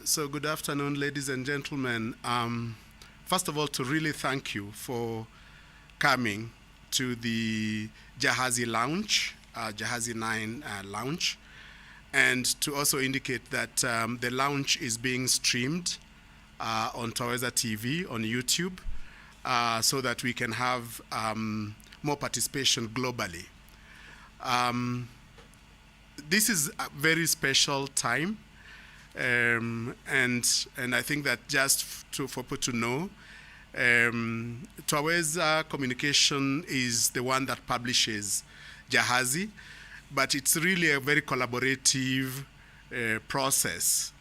So good afternoon, ladies and gentlemen. First of all, to really thank you for coming to the Jahazi lounge, Jahazi 9 lounge, and to also indicate that the lounge is being streamed on Taweza TV, on YouTube, so that we can have more participation globally. This is a very special time. And I think that just for people to know, Taweza Communication is the one that publishes Jahazi, but it's really a very collaborative process.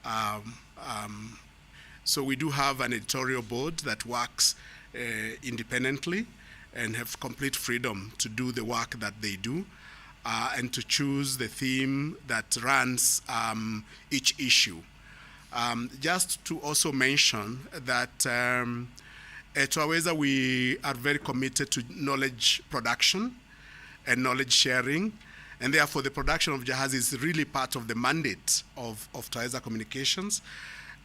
So we do have an editorial board that works independently and have complete freedom to do the work that they do. And to choose the theme that runs each issue. Just to also mention that at Taweza we are very committed to knowledge production and knowledge sharing, and therefore the production of Jahazi is really part of the mandate of Taweza Communications.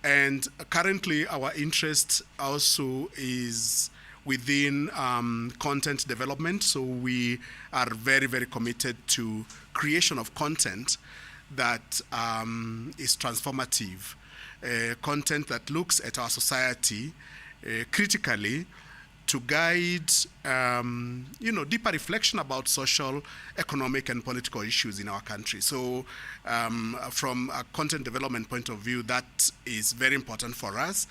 And currently our interest also is within content development, so we are very, very committed to creation of content that is transformative, content that looks at our society critically to guide, deeper reflection about social, economic, and political issues in our country. So from a content development point of view, that is very important for us.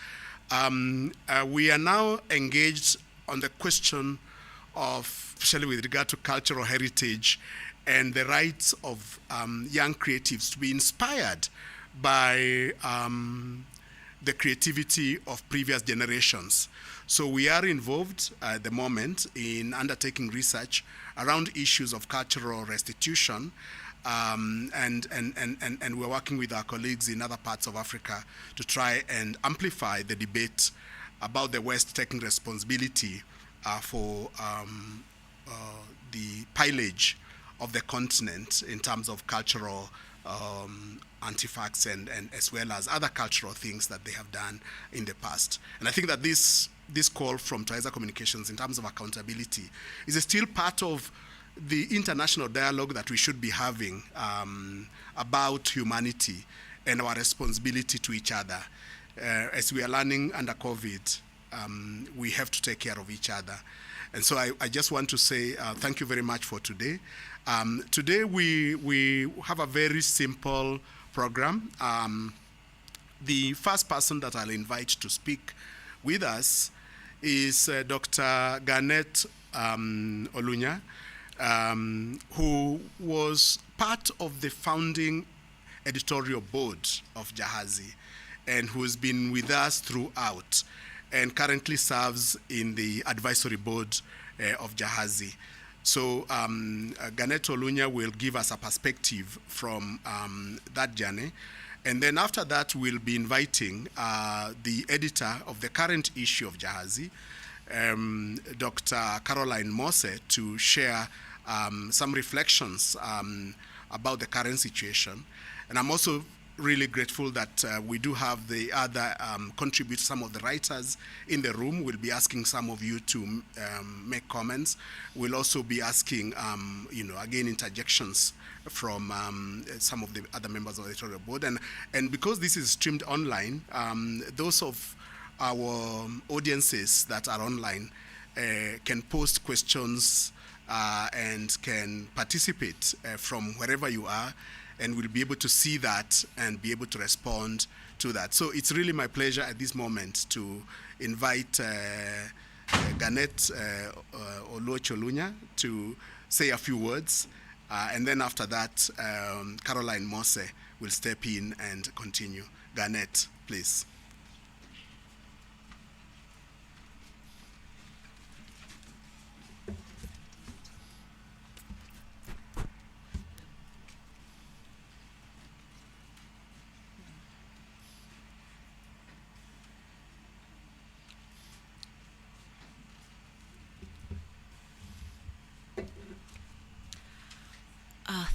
We are now engaged on the question of, especially with regard to cultural heritage and the rights of young creatives to be inspired by the creativity of previous generations. So we are involved at the moment in undertaking research around issues of cultural restitution, and we're working with our colleagues in other parts of Africa to try and amplify the debate about the West taking responsibility for the pillage of the continent in terms of cultural artifacts and as well as other cultural things that they have done in the past. And I think that this call from Taweza Communications in terms of accountability is still part of the international dialogue that we should be having about humanity and our responsibility to each other. As we are learning under COVID, we have to take care of each other. And so I just want to say thank you very much for today. Today we have a very simple program. The first person that I'll invite to speak with us is Dr. Garnett Olunya, who was part of the founding editorial board of Jahazi and who's been with us throughout and currently serves in the advisory board of Jahazi. So Garnett Olunya will give us a perspective from that journey. And then after that, we'll be inviting the editor of the current issue of Jahazi, Dr. Caroline Mose, to share some reflections about the current situation. And I'm also really grateful that we do have the other contribute, some of the writers in the room. We'll be asking some of you to make comments. We'll also be asking, again, interjections from some of the other members of the editorial board. And because this is streamed online, those of our audiences that are online can post questions and can participate from wherever you are, and we'll be able to see that and be able to respond to that. So it's really my pleasure at this moment to invite Garnett Olunya to say a few words, and then after that, Caroline Mose will step in and continue. Garnett, please.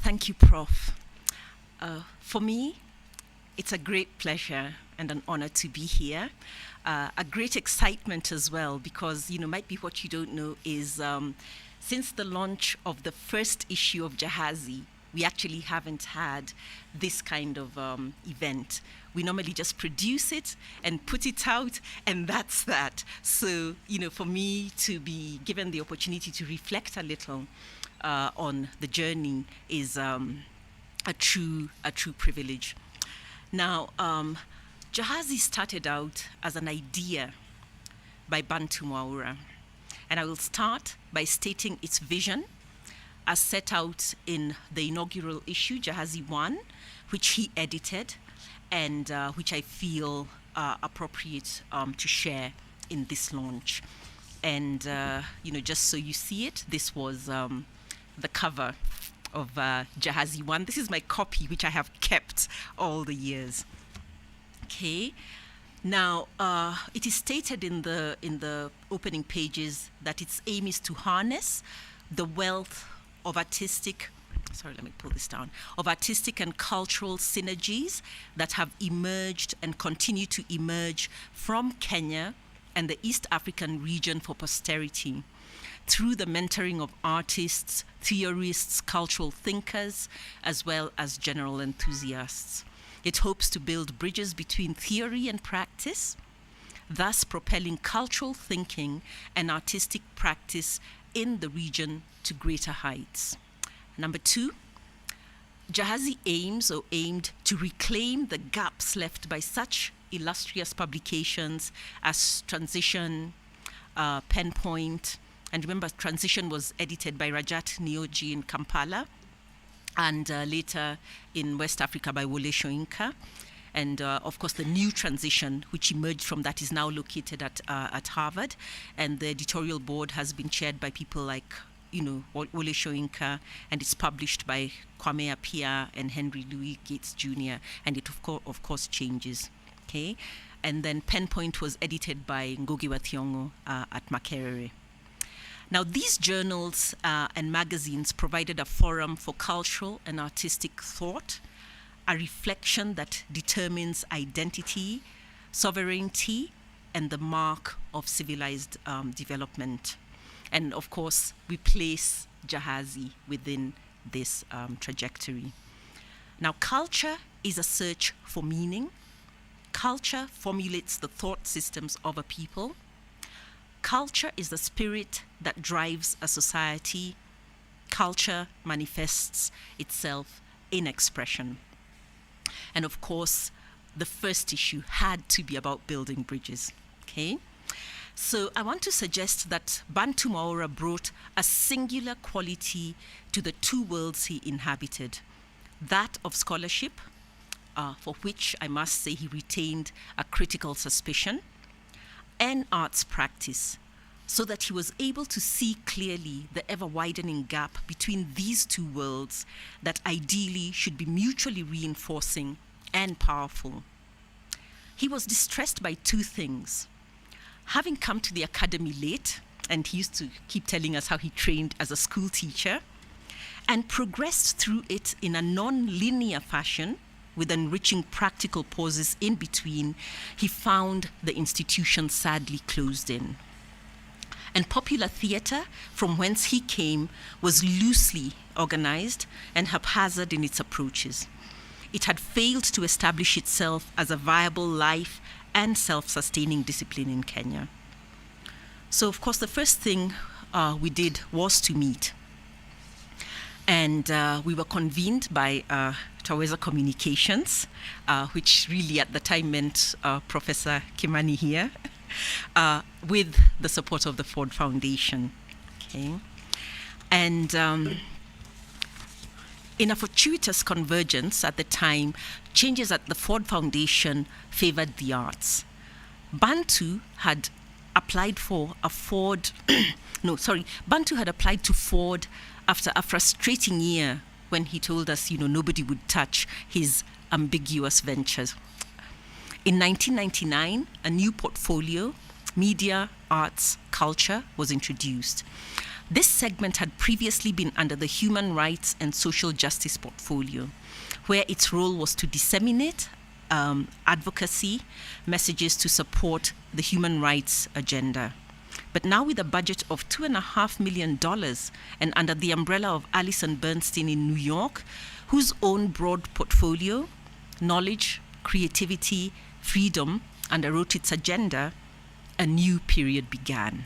Thank you, Prof. For me, it's a great pleasure and an honor to be here. A great excitement as well, because, might be what you don't know is since the launch of the first issue of Jahazi, we actually haven't had this kind of event. We normally just produce it and put it out, and that's that. So, for me to be given the opportunity to reflect a little on the journey is a true privilege. Now, Jahazi started out as an idea by Bantu Mwaura, and I will start by stating its vision as set out in the inaugural issue, Jahazi 1, which he edited, and which I feel appropriate to share in this launch. And, just so you see it, this was the cover of Jahazi 1. This is my copy, which I have kept all the years. Okay. Now, it is stated in the opening pages that its aim is to harness the wealth of artistic and cultural synergies that have emerged and continue to emerge from Kenya and the East African region for posterity through the mentoring of artists, theorists, cultural thinkers, as well as general enthusiasts. It hopes to build bridges between theory and practice, thus propelling cultural thinking and artistic practice in the region to greater heights. Number 2, Jahazi aimed to reclaim the gaps left by such illustrious publications as Transition, Penpoint, and remember, Transition was edited by Rajat Nioji in Kampala, and later in West Africa by Wole Soyinka. And of course, the new Transition, which emerged from that, is now located at Harvard. And the editorial board has been chaired by people like, Wole Soyinka, and it's published by Kwame Appiah and Henry Louis Gates Jr. And it, of course, changes. Okay. And then Penpoint was edited by Ngugi wa Thiong'o at Makerere. Now, these journals and magazines provided a forum for cultural and artistic thought, a reflection that determines identity, sovereignty, and the mark of civilized development. And of course, we place Jahazi within this trajectory. Now, culture is a search for meaning. Culture formulates the thought systems of a people. Culture is the spirit that drives a society. Culture manifests itself in expression. And of course, the first issue had to be about building bridges. Okay? So I want to suggest that Bantu Mwaura brought a singular quality to the two worlds he inhabited, that of scholarship, for which I must say he retained a critical suspicion, and arts practice, so that he was able to see clearly the ever-widening gap between these two worlds that ideally should be mutually reinforcing and powerful. He was distressed by two things. Having come to the academy late, and he used to keep telling us how he trained as a school teacher, and progressed through it in a non-linear fashion, with enriching practical pauses in between, he found the institution sadly closed in. And popular theatre, from whence he came, was loosely organized and haphazard in its approaches. It had failed to establish itself as a viable life and self-sustaining discipline in Kenya. So, of course, the first thing we did was to meet. And we were convened by Taweza Communications, which really at the time meant Professor Kimani here, with the support of the Ford Foundation. Okay. And in a fortuitous convergence at the time, changes at the Ford Foundation favored the arts. Bantu had applied for a Ford, Bantu had applied to Ford after a frustrating year when he told us, nobody would touch his ambiguous ventures. In 1999, a new portfolio, Media, Arts, Culture, was introduced. This segment had previously been under the Human Rights and Social Justice portfolio, where its role was to disseminate advocacy, messages to support the human rights agenda. But now with a budget of $2.5 million and under the umbrella of Alison Bernstein in New York, whose own broad portfolio, knowledge, creativity, freedom underwrote its agenda, a new period began.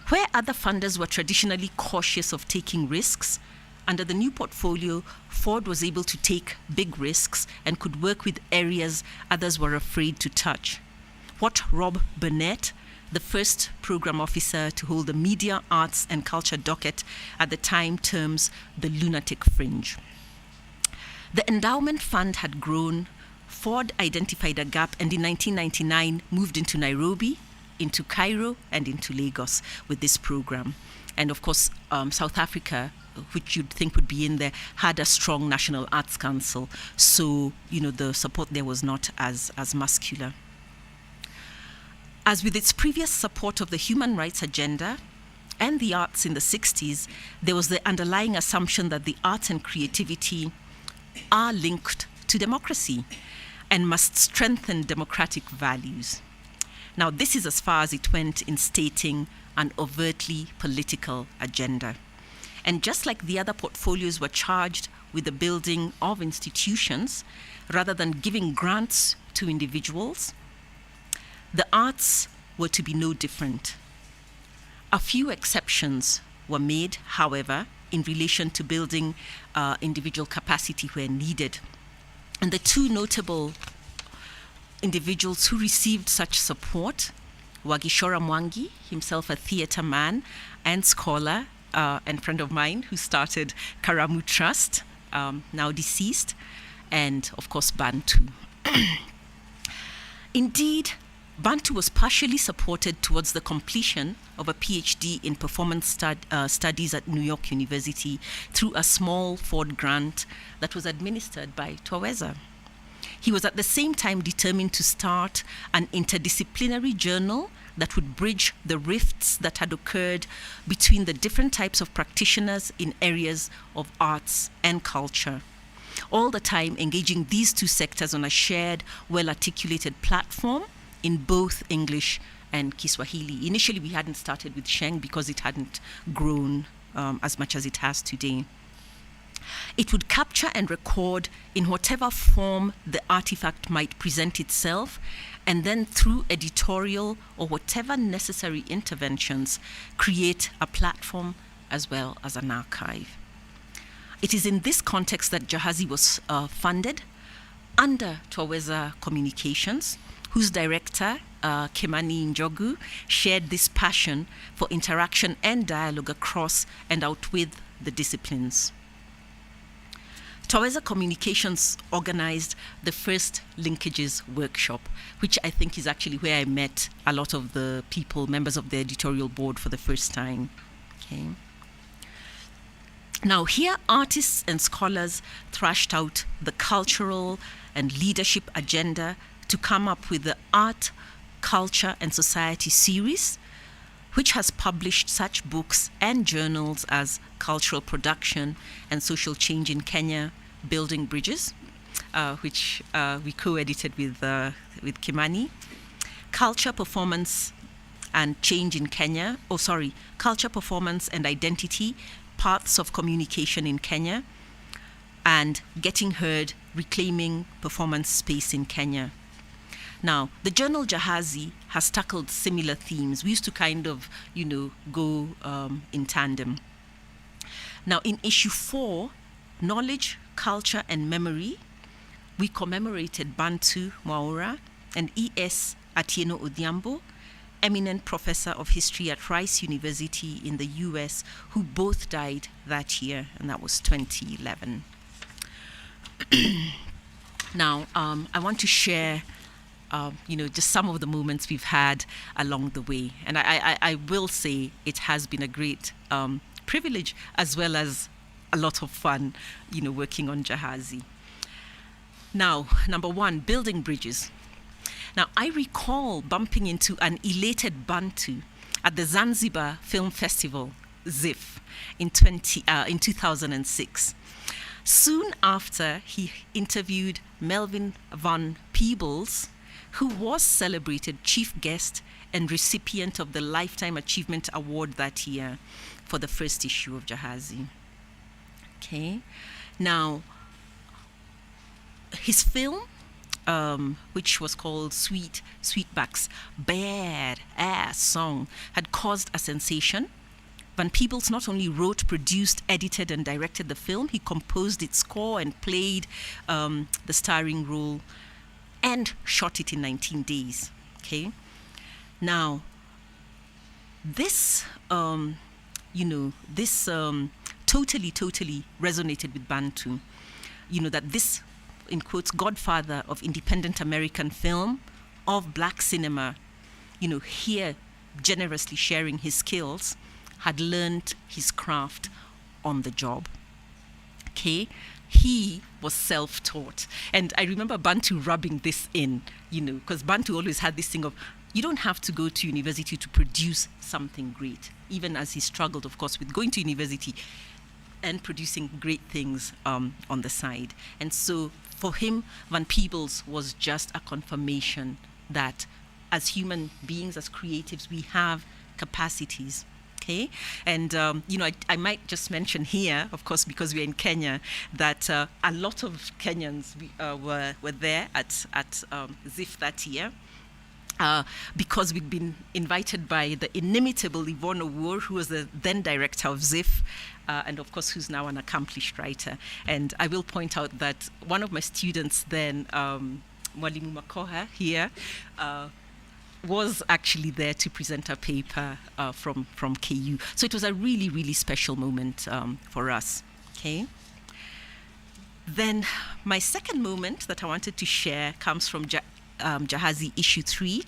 Where other funders were traditionally cautious of taking risks, under the new portfolio, Ford was able to take big risks and could work with areas others were afraid to touch. What Rob Burnett, the first program officer to hold the media, arts, and culture docket at the time, terms the lunatic fringe. The endowment fund had grown. Ford identified a gap and in 1999 moved into Nairobi, into Cairo, and into Lagos with this program. And of course, South Africa, which you'd think would be in there, had a strong National Arts Council. So, the support there was not as muscular. As with its previous support of the human rights agenda and the arts in the 60s, there was the underlying assumption that the arts and creativity are linked to democracy and must strengthen democratic values. Now, this is as far as it went in stating an overtly political agenda. And just like the other portfolios were charged with the building of institutions rather than giving grants to individuals, the arts were to be no different. A few exceptions were made, however, in relation to building individual capacity where needed. And the two notable individuals who received such support were Gishora Mwangi, himself a theatre man and scholar and friend of mine who started Karamu Trust, now deceased, and of course Bantu. Indeed, Bantu was partially supported towards the completion of a PhD in performance studies at New York University through a small Ford grant that was administered by Twaweza. He was at the same time determined to start an interdisciplinary journal that would bridge the rifts that had occurred between the different types of practitioners in areas of arts and culture, all the time engaging these two sectors on a shared, well-articulated platform in both English and Kiswahili. Initially, we hadn't started with Sheng because it hadn't grown as much as it has today. It would capture and record in whatever form the artifact might present itself, and then through editorial or whatever necessary interventions, create a platform as well as an archive. It is in this context that Jahazi was funded under Twaweza Communications, whose director, Kimani Njogu, shared this passion for interaction and dialogue across and out with the disciplines. Twaweza Communications organized the first linkages workshop, which I think is actually where I met a lot of the people, members of the editorial board, for the first time. Okay. Now, here artists and scholars thrashed out the cultural and leadership agenda to come up with the Art, Culture and Society series, which has published such books and journals as Cultural Production and Social Change in Kenya, Building Bridges, which we co-edited with Kimani, Culture, Performance and Change in Kenya, Culture, Performance and Identity, Paths of Communication in Kenya, and Getting Heard, Reclaiming Performance Space in Kenya. Now, the journal Jahazi has tackled similar themes. We used to kind of, go in tandem. Now, in issue 4, Knowledge, Culture and Memory, we commemorated Bantu Mwaura and E.S. Atieno Odhiambo, eminent professor of history at Rice University in the US, who both died that year, and that was 2011. Now, I want to share just some of the moments we've had along the way. And I will say it has been a great privilege as well as a lot of fun, working on Jahazi. Now, number 1, building bridges. Now, I recall bumping into an elated Bantu at the Zanzibar Film Festival, ZIF, in 2006. Soon after, he interviewed Melvin Van Peebles, who was celebrated chief guest and recipient of the Lifetime Achievement Award that year for the first issue of Jahazi. Okay, now his film, which was called Sweetback's Bad Ass Song, had caused a sensation. Van Peebles not only wrote, produced, edited, and directed the film, he composed its score and played the starring role and shot it in 19 days. Okay, now this totally resonated with Bantu. That this, in quotes, godfather of independent American film, of black cinema, here generously sharing his skills, had learned his craft on the job. Okay, he was self-taught. And I remember Bantu rubbing this in, because Bantu always had this thing of, you don't have to go to university to produce something great, even as he struggled, of course, with going to university and producing great things on the side. And so for him, Van Peebles was just a confirmation that as human beings, as creatives, we have capacities. Okay, and I might just mention here, of course, because we're in Kenya, that a lot of Kenyans were there at ZIF that year. Because we'd been invited by the inimitable Yvonne Owuor, who was the then director of ZIF, and of course who's now an accomplished writer. And I will point out that one of my students then, Mwalimu Makoha here, was actually there to present a paper from KU. So it was a really, really special moment for us. Okay. Then my second moment that I wanted to share comes from Jahazi issue 3,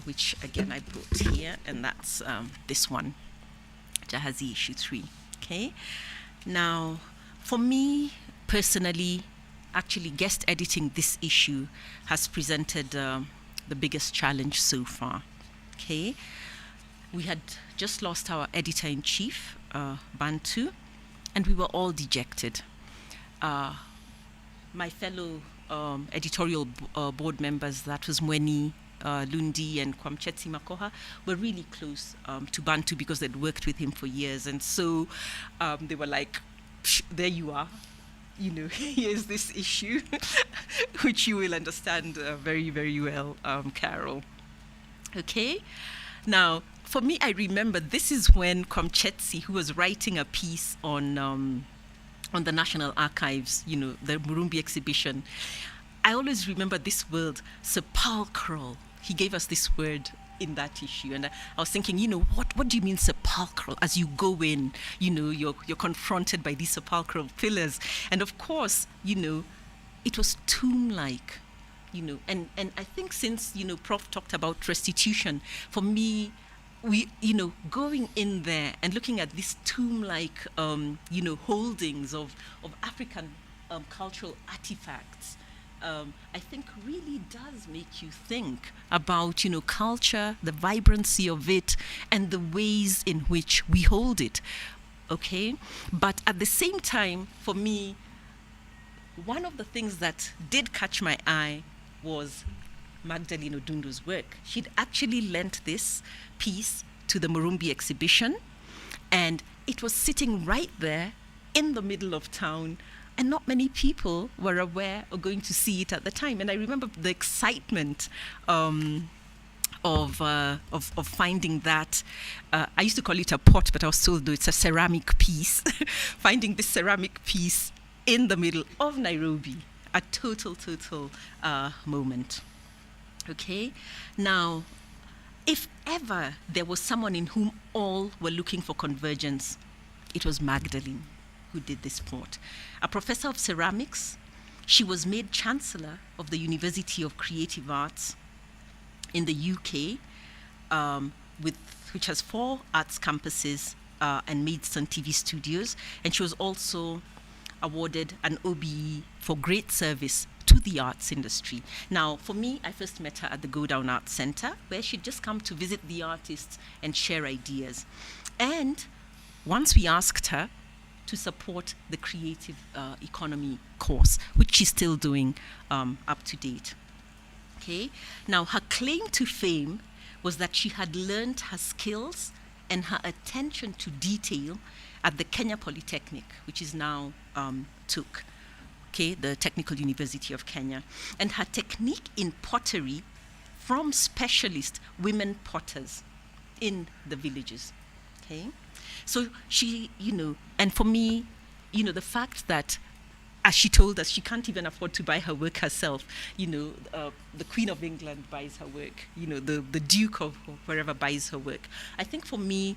which again I brought here, and that's this one, Jahazi issue 3. Okay. Now, for me personally, actually guest editing this issue has presented the biggest challenge so far. Okay, we had just lost our editor-in-chief, Bantu, and we were all dejected. My fellow editorial board members, that was Mweni, Lundi, and Kwamchetsi Makoha, were really close to Bantu because they'd worked with him for years, and so they were like, there you are. Here's this issue, which you will understand very, very well, Carol. Okay? Now, for me, I remember this is when Komchetsi, who was writing a piece on the National Archives, the Murumbi exhibition, I always remember this word, sepulchral. He gave us this word in that issue, and I was thinking, what do you mean sepulchral? As you go in, you're confronted by these sepulchral pillars, and of course, it was tomb-like, and I think since Prof talked about restitution, for me, we going in there and looking at these tomb-like holdings of African cultural artifacts. I think really does make you think about, culture, the vibrancy of it, and the ways in which we hold it, okay? But at the same time, for me, one of the things that did catch my eye was Magdalene Odundo's work. She'd actually lent this piece to the Murumbi exhibition, and it was sitting right there in the middle of town, and not many people were aware or going to see it at the time. And I remember the excitement of finding that. I used to call it a pot, but I was told, though, it's a ceramic piece. Finding this ceramic piece in the middle of Nairobi, a total moment. Okay? Now, if ever there was someone in whom all were looking for convergence, it was Magdalene who did this port. A professor of ceramics, she was made Chancellor of the University of Creative Arts in the UK, which has 4 arts campuses and Maidstone TV studios, and she was also awarded an OBE for great service to the arts industry. Now, for me, I first met her at the Go Down Arts Center, where she'd just come to visit the artists and share ideas. And once we asked her, to support the creative economy course, which she's still doing up to date. Okay. Now, her claim to fame was that she had learned her skills and her attention to detail at the Kenya Polytechnic, which is now TUK, okay, the Technical University of Kenya, and her technique in pottery from specialist women potters in the villages. Okay, so she, and for me, the fact that, as she told us, she can't even afford to buy her work herself. The Queen of England buys her work. The Duke of wherever buys her work. I think for me,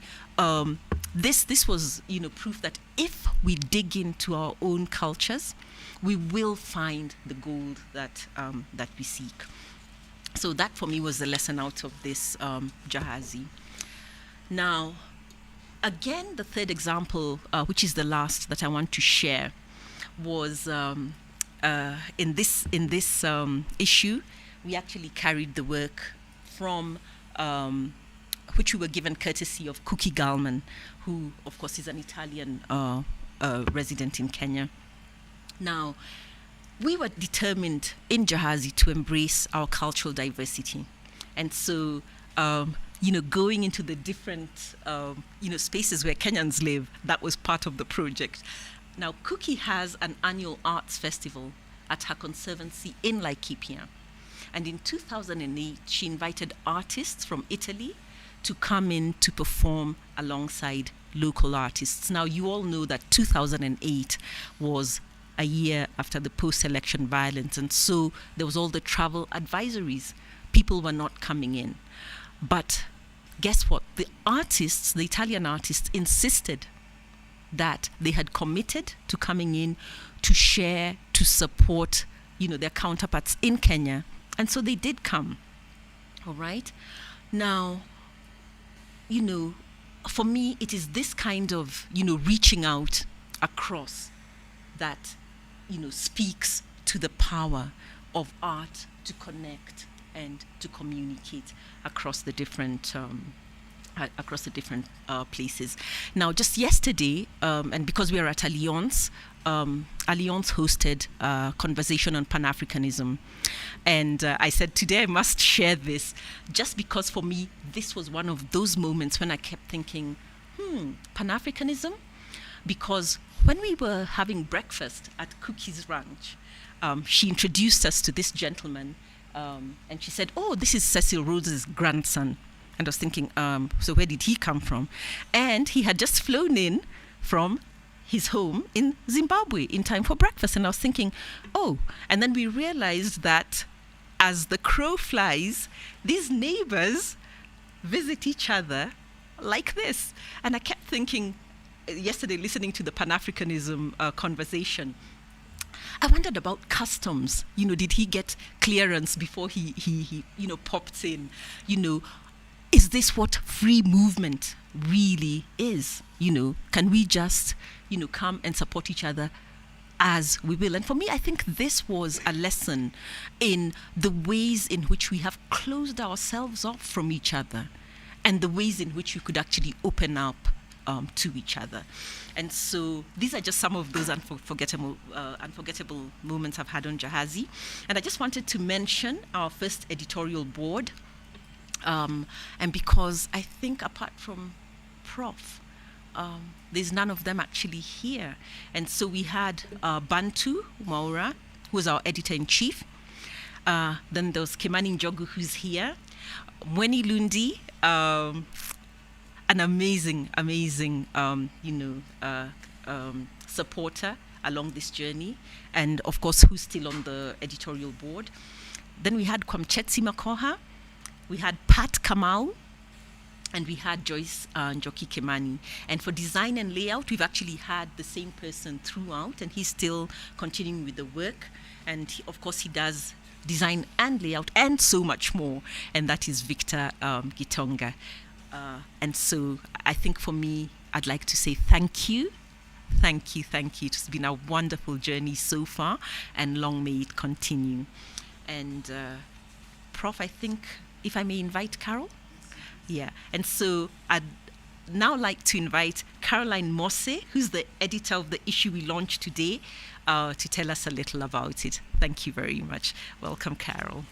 this was proof that if we dig into our own cultures, we will find the gold that we seek. So that for me was the lesson out of this Jahazi. Now, again, the third example, which is the last that I want to share, was in this issue. We actually carried the work from which we were given courtesy of Cookie Gallman, who of course is an Italian resident in Kenya. Now, we were determined in Jahazi to embrace our cultural diversity, and so going into the different spaces where Kenyans live, that was part of the project. Now, Cookie has an annual arts festival at her conservancy in Laikipia. And in 2008, she invited artists from Italy to come in to perform alongside local artists. Now, you all know that 2008 was a year after the post-election violence, and so there was all the travel advisories. People were not coming in. But guess what? The Italian artists insisted that they had committed to coming in to share, to support, their counterparts in Kenya. And so they did come. All right. Now, for me, it is this kind of, reaching out across that, speaks to the power of art to connect and to communicate across the different places. Now, just yesterday, and because we are at Alliance, Alliance hosted a conversation on Pan-Africanism. And I said, today I must share this, just because for me, this was one of those moments when I kept thinking, Pan-Africanism? Because when we were having breakfast at Cookie's Ranch, she introduced us to this gentleman, and she said, oh, this is Cecil Rhodes's grandson. And I was thinking, so where did he come from? And he had just flown in from his home in Zimbabwe in time for breakfast. And I was thinking, oh, and then we realized that as the crow flies, these neighbors visit each other like this. And I kept thinking, yesterday, listening to the Pan-Africanism conversation, I wondered about customs. Did he get clearance before he popped in? Is this what free movement really is? Can we just, come and support each other as we will? And for me, I think this was a lesson in the ways in which we have closed ourselves off from each other and the ways in which we could actually open up to each other. And so these are just some of those unforgettable moments I've had on Jahazi. And I just wanted to mention our first editorial board. And because I think apart from Prof, there's none of them actually here. And so we had Bantu Maura, who was our editor-in-chief. Then there was Kimani Njogu, who's here. Mweni Lundi, an amazing, supporter along this journey. And of course, who's still on the editorial board. Then we had Kwamchetsi Makoha. We had Pat Kamau, and we had Joyce Njoki Kimani. And for design and layout, we've actually had the same person throughout, and he's still continuing with the work. And of course, he does design and layout and so much more, and that is Victor Gitonga. And so I think for me, I'd like to say thank you. Thank you. It's been a wonderful journey so far, and long may it continue. And Prof, I think, if I may invite Carol? Yeah, and so I'd now like to invite Carol Caroline Mosse, who's the editor of the issue we launched today, to tell us a little about it. Thank you very much. Welcome, Carol.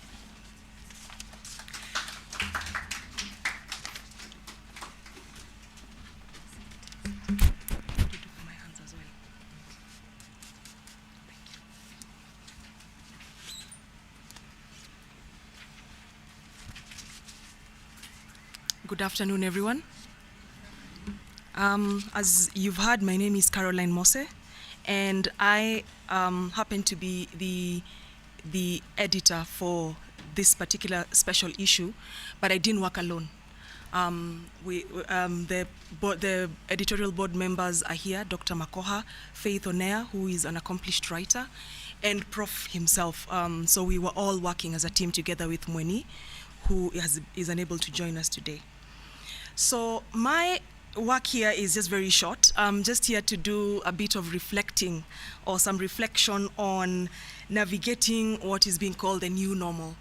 Good afternoon, everyone. As you've heard, my name is Caroline Mosse, and I happen to be the editor for this particular special issue, but I didn't work alone. The editorial board members are here, Dr. Makoha, Faith Onea, who is an accomplished writer, and Prof himself. So we were all working as a team together with Mweni, who is unable to join us today. So my work here is just very short. I'm just here to do a bit of reflecting or some reflection on navigating what is being called the new normal.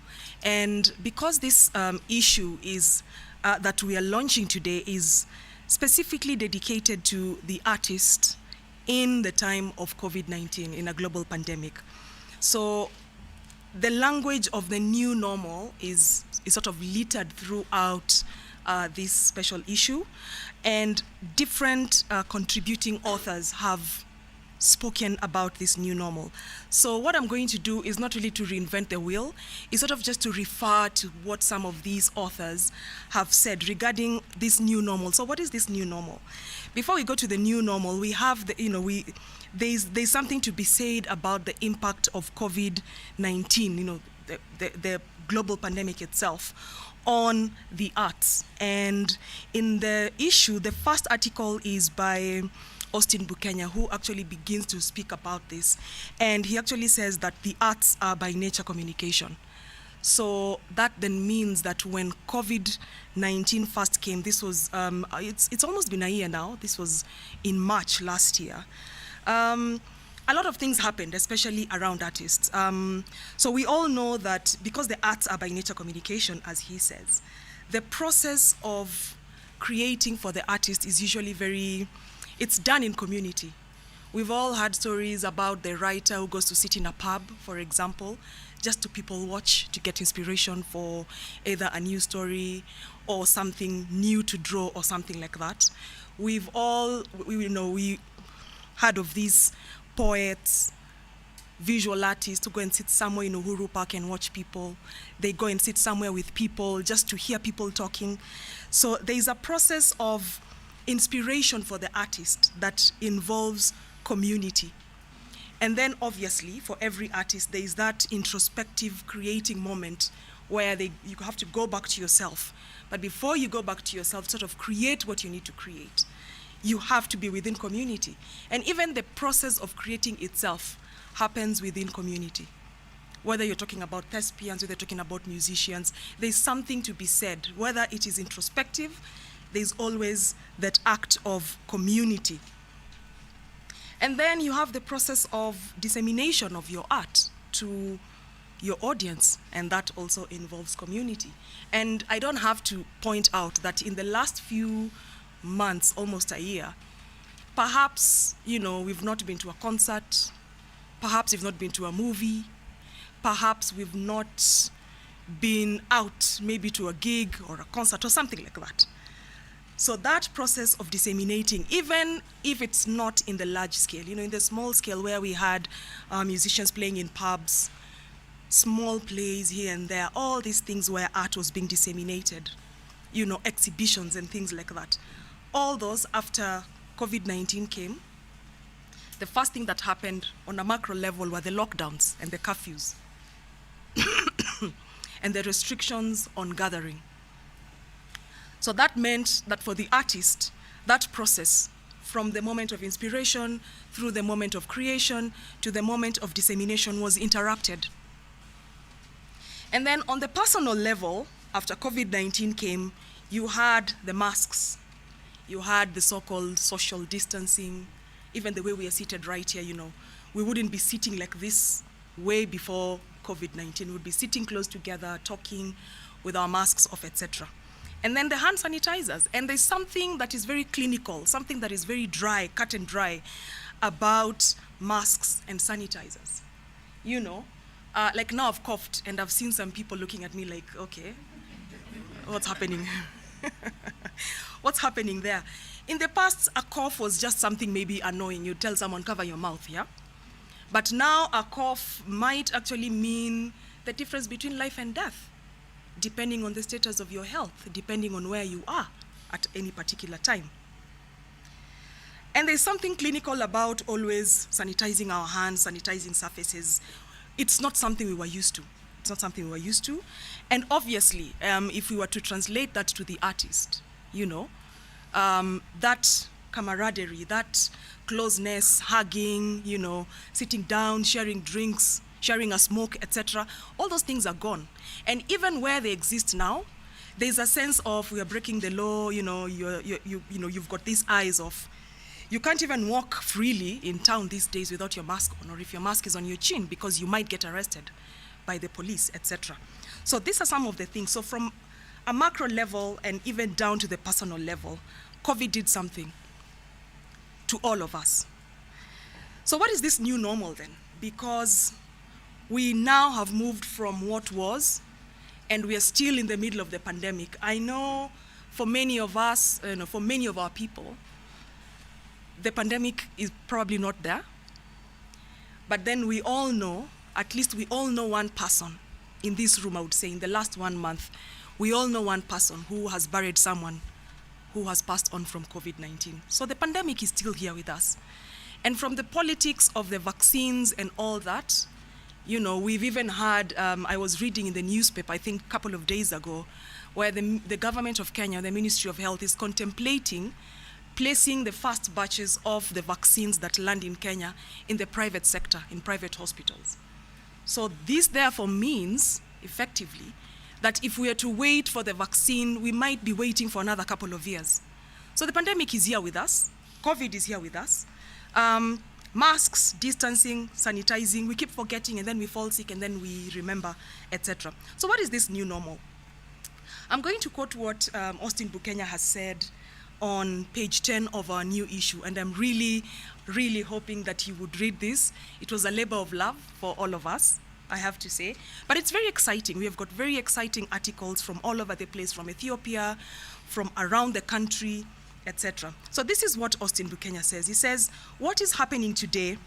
And because this issue is that we are launching today is specifically dedicated to the artist in the time of COVID-19 in a global pandemic. So the language of the new normal is sort of littered throughout this special issue, and different contributing authors have spoken about this new normal. So what I'm going to do is not really to reinvent the wheel, it's sort of just to refer to what some of these authors have said regarding this new normal. So what is this new normal? Before we go to the new normal, we have there's something to be said about the impact of COVID-19, the global pandemic itself, on the arts. And in the issue, the first article is by Austin Bukenya, who actually begins to speak about this. And he actually says that the arts are by nature communication. So that then means that when COVID-19 first came, this was, it's almost been a year now, this was in March last year. A lot of things happened, especially around artists. So we all know that because the arts are by nature communication, as he says, the process of creating for the artist is usually it's done in community. We've all had stories about the writer who goes to sit in a pub, for example, just to people watch, to get inspiration for either a new story or something new to draw or something like that. We've all, we heard of these poets, visual artists who go and sit somewhere in Uhuru Park and watch people. They go and sit somewhere with people just to hear people talking. So there is a process of inspiration for the artist that involves community. And then obviously for every artist, there is that introspective creating moment where you have to go back to yourself. But before you go back to yourself, sort of create what you need to create, you have to be within community. And even the process of creating itself happens within community. Whether you're talking about thespians, whether you're talking about musicians, there's something to be said. Whether it is introspective, there's always that act of community. And then you have the process of dissemination of your art to your audience, and that also involves community. And I don't have to point out that in the last few months, almost a year, perhaps, we've not been to a concert, perhaps we've not been to a movie, perhaps we've not been out maybe to a gig or a concert or something like that. So that process of disseminating, even if it's not in the large scale, in the small scale where we had musicians playing in pubs, small plays here and there, all these things where art was being disseminated, exhibitions and things like that. All those, after COVID-19 came, the first thing that happened on a macro level were the lockdowns and the curfews and the restrictions on gathering. So that meant that for the artist, that process from the moment of inspiration through the moment of creation to the moment of dissemination was interrupted. And then on the personal level, after COVID-19 came, you had the masks, you had the so-called social distancing, even the way we are seated right here, we wouldn't be sitting like this way before COVID-19. We'd be sitting close together, talking with our masks off, etc. And then the hand sanitizers. And there's something that is very clinical, something that is very dry, cut and dry, about masks and sanitizers. You know, like now I've coughed and I've seen some people looking at me like, okay, what's happening? What's happening there? In the past, a cough was just something maybe annoying. You tell someone, cover your mouth, yeah? But now a cough might actually mean the difference between life and death, depending on the status of your health, depending on where you are at any particular time. And there's something clinical about always sanitizing our hands, sanitizing surfaces. It's not something we were used to. It's not something we were used to. And obviously, if we were to translate that to the artist, you know, that camaraderie, that closeness, hugging, you know, sitting down, sharing drinks, sharing a smoke, etc. All those things are gone. And even where they exist now, there's a sense of we are breaking the law, you know, you've got these eyes of, you can't even walk freely in town these days without your mask on, or if your mask is on your chin, because you might get arrested by the police, etc. So these are some of the things. So from a macro level and even down to the personal level, COVID did something to all of us. So what is this new normal then? Because we now have moved from what was, and we are still in the middle of the pandemic. I know for many of us, for many of our people, the pandemic is probably not there. But then we all know, at least we all know one person in this room, I would say, in the last 1 month, we all know one person who has buried someone who has passed on from COVID-19. So the pandemic is still here with us. And from the politics of the vaccines and all that, you know, we've even had, I was reading in the newspaper, I think a couple of days ago, where the government of Kenya, the Ministry of Health, is contemplating placing the first batches of the vaccines that land in Kenya in the private sector, in private hospitals. So this therefore means, effectively, that if we are to wait for the vaccine, we might be waiting for another couple of years. So the pandemic is here with us. COVID is here with us. Masks, distancing, sanitizing, we keep forgetting and then we fall sick and then we remember, etc. So what is this new normal? I'm going to quote what Austin Bukenya has said on page 10 of our new issue, and I'm really, really hoping that he would read this. It was a labor of love for all of us, I have to say. But it's very exciting. We have got very exciting articles from all over the place, from Ethiopia, from around the country, etc. So this is what Austin Bukenya says. He says, what is happening today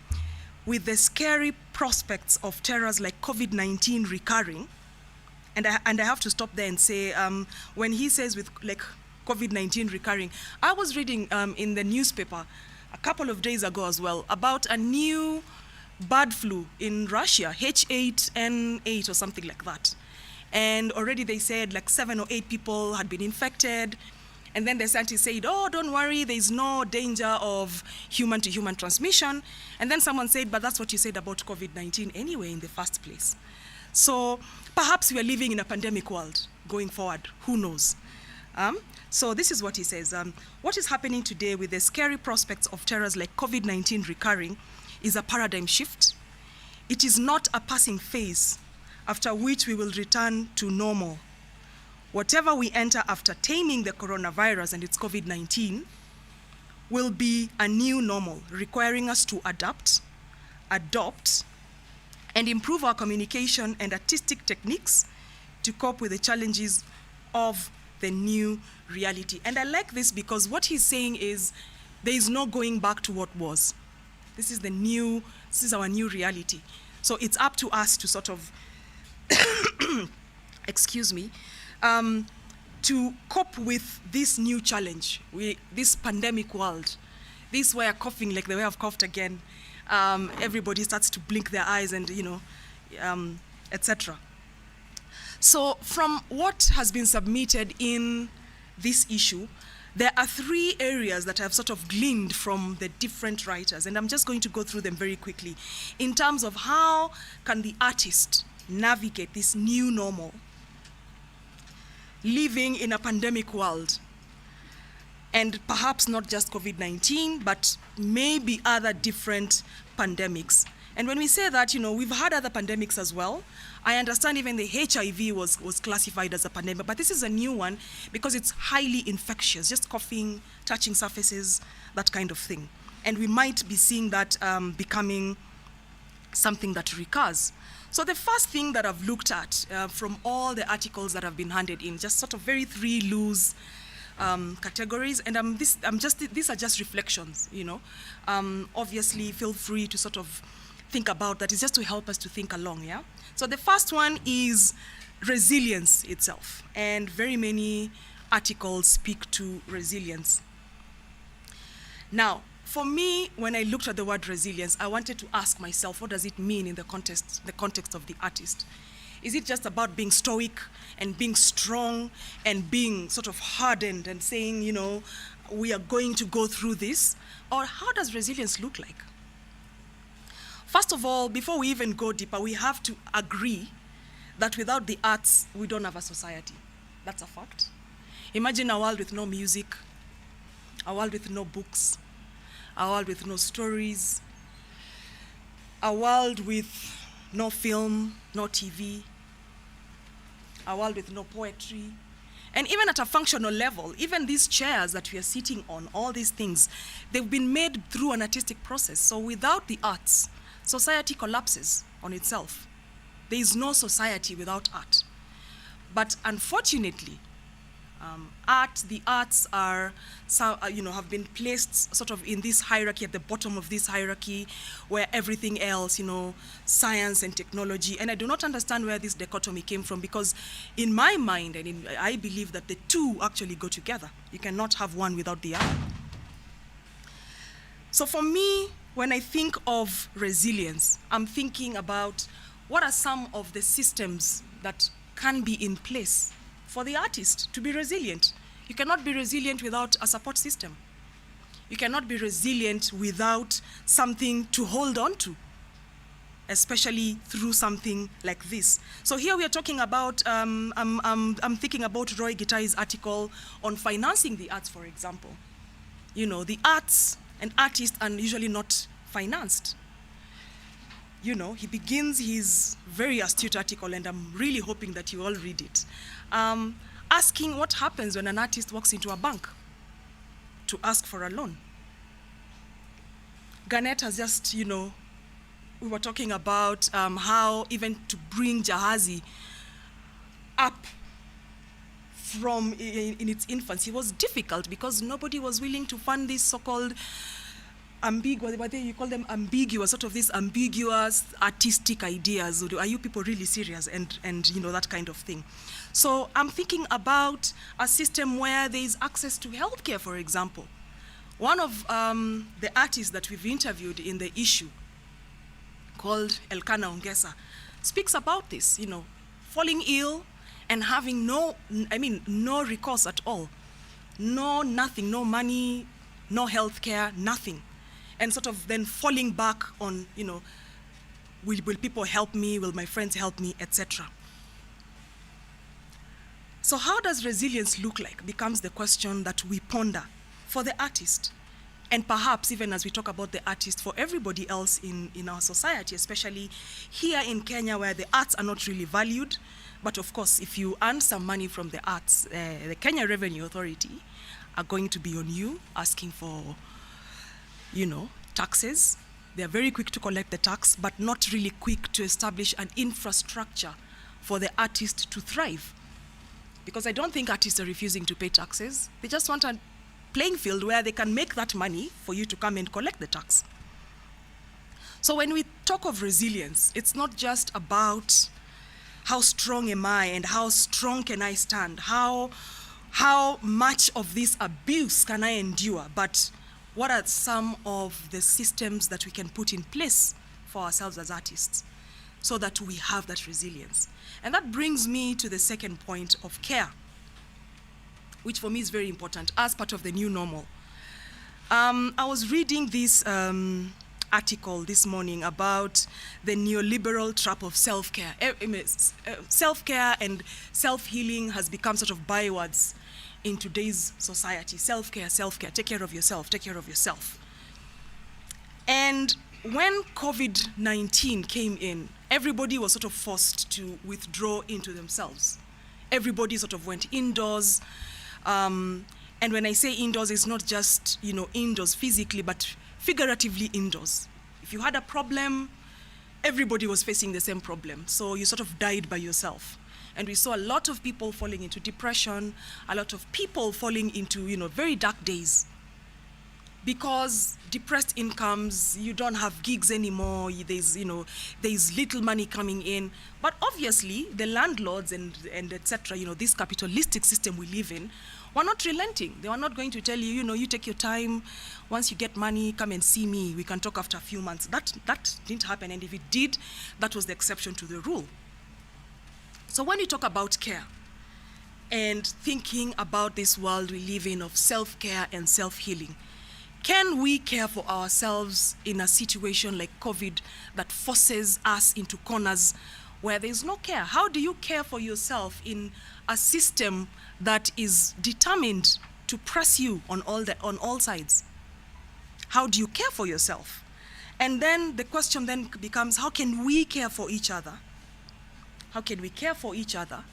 with the scary prospects of terrors like COVID-19 recurring, and I have to stop there and say, when he says with like COVID-19 recurring, I was reading in the newspaper a couple of days ago as well about a new bird flu in Russia, H8N8 or something like that. And already they said like 7 or 8 people had been infected. And then the scientists said, oh, don't worry, there's no danger of human-to-human transmission. And then someone said, but that's what you said about COVID-19 anyway in the first place. So perhaps we are living in a pandemic world going forward. Who knows? So this is what he says. What is happening today with the scary prospects of terrors like COVID-19 recurring is a paradigm shift. It is not a passing phase after which we will return to normal. Whatever we enter after taming the coronavirus and its COVID-19 will be a new normal, requiring us to adapt, adopt, and improve our communication and artistic techniques to cope with the challenges of the new reality. And I like this because what he's saying is there is no going back to what was. This is our new reality. So it's up to us to sort of, excuse me, to cope with this new challenge, this pandemic world. This way of coughing, like the way I've coughed again, everybody starts to blink their eyes and, etc. So from what has been submitted in this issue, there are 3 areas that I've sort of gleaned from the different writers, and I'm just going to go through them very quickly in terms of how can the artist navigate this new normal, living in a pandemic world, and perhaps not just COVID-19, but maybe other different pandemics. And when we say that, we've had other pandemics as well. I understand even the HIV was classified as a pandemic, but this is a new one because it's highly infectious, just coughing, touching surfaces, that kind of thing. And we might be seeing that becoming something that recurs. So the first thing that I've looked at from all the articles that have been handed in, just sort of very three loose categories, and these are just reflections, Obviously, feel free to sort of think about that. It's just to help us to think along, yeah? So the first one is resilience itself, and very many articles speak to resilience. Now, for me, when I looked at the word resilience, I wanted to ask myself, what does it mean in the context of the artist? Is it just about being stoic and being strong and being sort of hardened and saying, we are going to go through this? Or how does resilience look like? First of all, before we even go deeper, we have to agree that without the arts, we don't have a society. That's a fact. Imagine a world with no music, a world with no books, a world with no stories, a world with no film, no TV, a world with no poetry. And even at a functional level, even these chairs that we are sitting on, all these things, they've been made through an artistic process. So without the arts, society collapses on itself. There is no society without art. But unfortunately, the arts are, have been placed sort of in this hierarchy, at the bottom of this hierarchy, where everything else, science and technology, and I do not understand where this dichotomy came from, because in my mind, and I believe that the two actually go together. You cannot have one without the other. So for me, when I think of resilience, I'm thinking about what are some of the systems that can be in place for the artist to be resilient. You cannot be resilient without a support system. You cannot be resilient without something to hold on to, especially through something like this. So here we are talking about, I'm thinking about Roy Gitai's article on financing the arts, for example. The arts and artists are usually not financed. He begins his very astute article, and I'm really hoping that you all read it, asking what happens when an artist walks into a bank to ask for a loan. Garnett has just, we were talking about how even to bring Jahazi up from in its infancy was difficult because nobody was willing to fund these so-called ambiguous, what you call them, ambiguous, sort of these ambiguous artistic ideas. Are you people really serious? And that kind of thing. So I'm thinking about a system where there is access to healthcare, for example. One of the artists that we've interviewed in the issue, called Elkanah Ongesa, speaks about this, falling ill and having no recourse at all. Nothing, no money, no healthcare, nothing. And sort of then falling back on, will people help me? Will my friends help me, etc. So how does resilience look like becomes the question that we ponder for the artist. And perhaps even as we talk about the artist, for everybody else in our society, especially here in Kenya where the arts are not really valued. But of course, if you earn some money from the arts, the Kenya Revenue Authority are going to be on you asking for, taxes. They are very quick to collect the tax, but not really quick to establish an infrastructure for the artist to thrive. Because I don't think artists are refusing to pay taxes. They just want a playing field where they can make that money for you to come and collect the tax. So when we talk of resilience, it's not just about how strong am I and how strong can I stand, how much of this abuse can I endure, but what are some of the systems that we can put in place for ourselves as artists so that we have that resilience. And that brings me to the second point of care, which for me is very important as part of the new normal. I was reading this article this morning about the neoliberal trap of self-care. Self-care and self-healing has become sort of bywords in today's society. Self-care, take care of yourself, take care of yourself. And when COVID-19 came in, everybody was sort of forced to withdraw into themselves. Everybody sort of went indoors. And when I say indoors, it's not just, indoors physically, but figuratively indoors. If you had a problem, everybody was facing the same problem. So you sort of died by yourself. And we saw a lot of people falling into depression, a lot of people falling into, very dark days. Because depressed incomes, you don't have gigs anymore, there's little money coming in. But obviously, the landlords and et cetera, this capitalistic system we live in, were not relenting. They were not going to tell you, you take your time, once you get money, come and see me, we can talk after a few months. That didn't happen, and if it did, that was the exception to the rule. So when you talk about care, and thinking about this world we live in of self-care and self-healing, can we care for ourselves in a situation like COVID that forces us into corners where there's no care? How do you care for yourself in a system that is determined to press you on all sides? How do you care for yourself? And then the question then becomes, how can we care for each other? How can we care for each other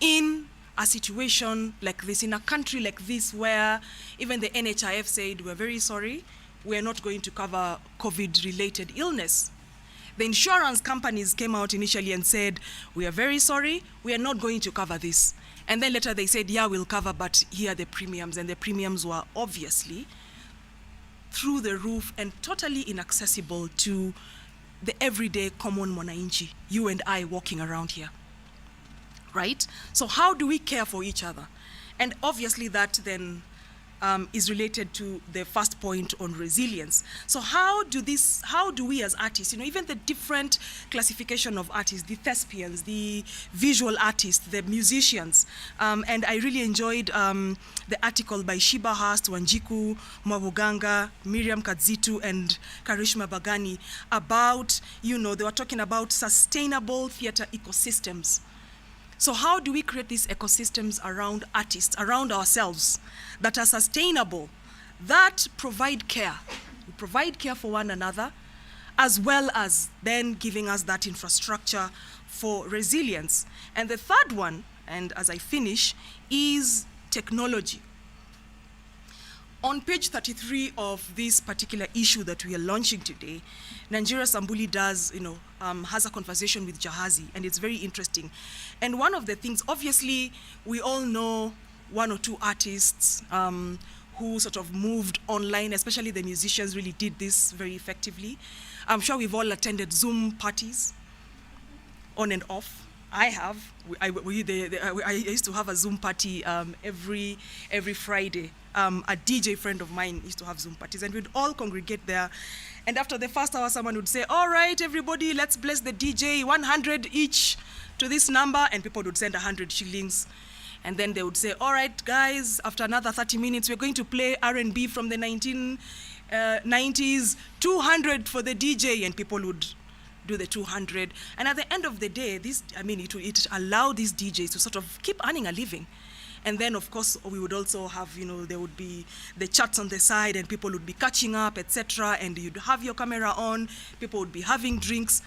in a situation like this, in a country like this, where even the NHIF said, we're very sorry, we're not going to cover COVID-related illness. The insurance companies came out initially and said, we are very sorry, we are not going to cover this. And then later they said, yeah, we'll cover, but here are the premiums. And the premiums were obviously through the roof and totally inaccessible to the everyday common mwananchi, you and I walking around here. Right? So how do we care for each other? And obviously that then is related to the first point on resilience. So how do we as artists, even the different classification of artists, the thespians, the visual artists, the musicians, and I really enjoyed the article by Shiba Hurst, Wanjiku, Mwabuganga, Miriam Kadzitu, and Karishma Bagani about, they were talking about sustainable theater ecosystems. So how do we create these ecosystems around artists, around ourselves, that are sustainable, that provide care? We provide care for one another, as well as then giving us that infrastructure for resilience. And the third one, and as I finish, is technology. On page 33 of this particular issue that we are launching today, Nigeria Sambuli does, has a conversation with Jahazi, and it's very interesting. And one of the things, obviously, we all know one or two artists who sort of moved online, especially the musicians really did this very effectively. I'm sure we've all attended Zoom parties, on and off. I have. I used to have a Zoom party every Friday. A DJ friend of mine used to have Zoom parties, and we'd all congregate there. And after the first hour, someone would say, all right, everybody, let's bless the DJ, 100 each to this number, and people would send 100 shillings. And then they would say, all right, guys, after another 30 minutes, we're going to play R&B from the 1990s, 200 for the DJ, and people would do the 200. And at the end of the day, it allowed these DJs to sort of keep earning a living. And then, of course, we would also have, there would be the chats on the side, and people would be catching up, etc. And you'd have your camera on, people would be having drinks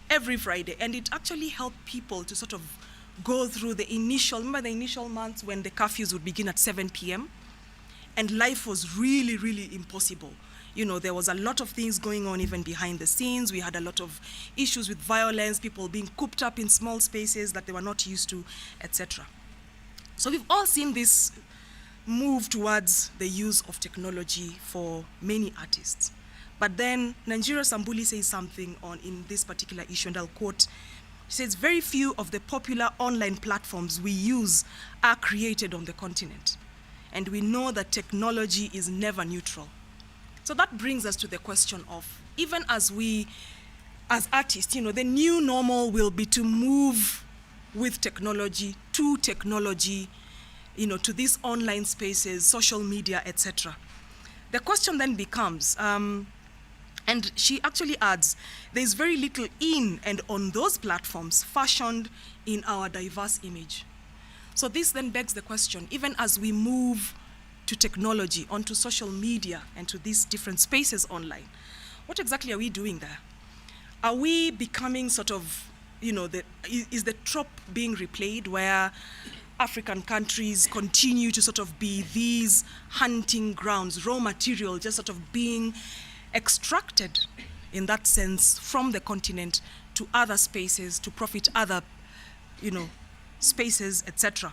every Friday. And it actually helped people to sort of go through remember the initial months when the curfews would begin at 7 p.m.? And life was really, really impossible. There was a lot of things going on even behind the scenes. We had a lot of issues with violence, people being cooped up in small spaces that they were not used to, etc. So we've all seen this move towards the use of technology for many artists. But then Nigeria Sambuli says something in this particular issue, and I'll quote. She says, very few of the popular online platforms we use are created on the continent. And we know that technology is never neutral. So that brings us to the question of, even as artists, the new normal will be to move with technology, to technology, to these online spaces, social media, etc. The question then becomes, and she actually adds, there's very little in and on those platforms fashioned in our diverse image. So this then begs the question, even as we move to technology, onto social media, and to these different spaces online, what exactly are we doing there? Are we becoming sort of, is the trope being replayed where African countries continue to sort of be these hunting grounds, raw material just sort of being extracted in that sense from the continent to other spaces to profit other, spaces, etc.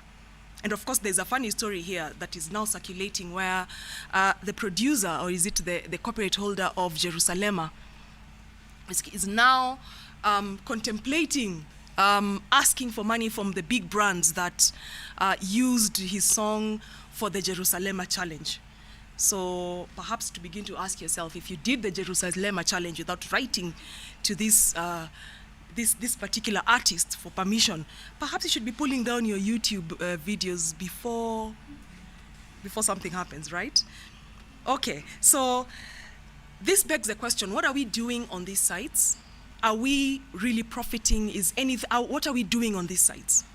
And of course, there's a funny story here that is now circulating where the producer, or is it the copyright holder of Jerusalema, is now contemplating asking for money from the big brands that used his song for the Jerusalema challenge. So perhaps to begin to ask yourself, if you did the Jerusalema challenge without writing to this particular artist for permission, perhaps you should be pulling down your YouTube videos before something happens, right? Okay, so this begs the question, what are we doing on these sites? Are we really profiting? What are we doing on these sites?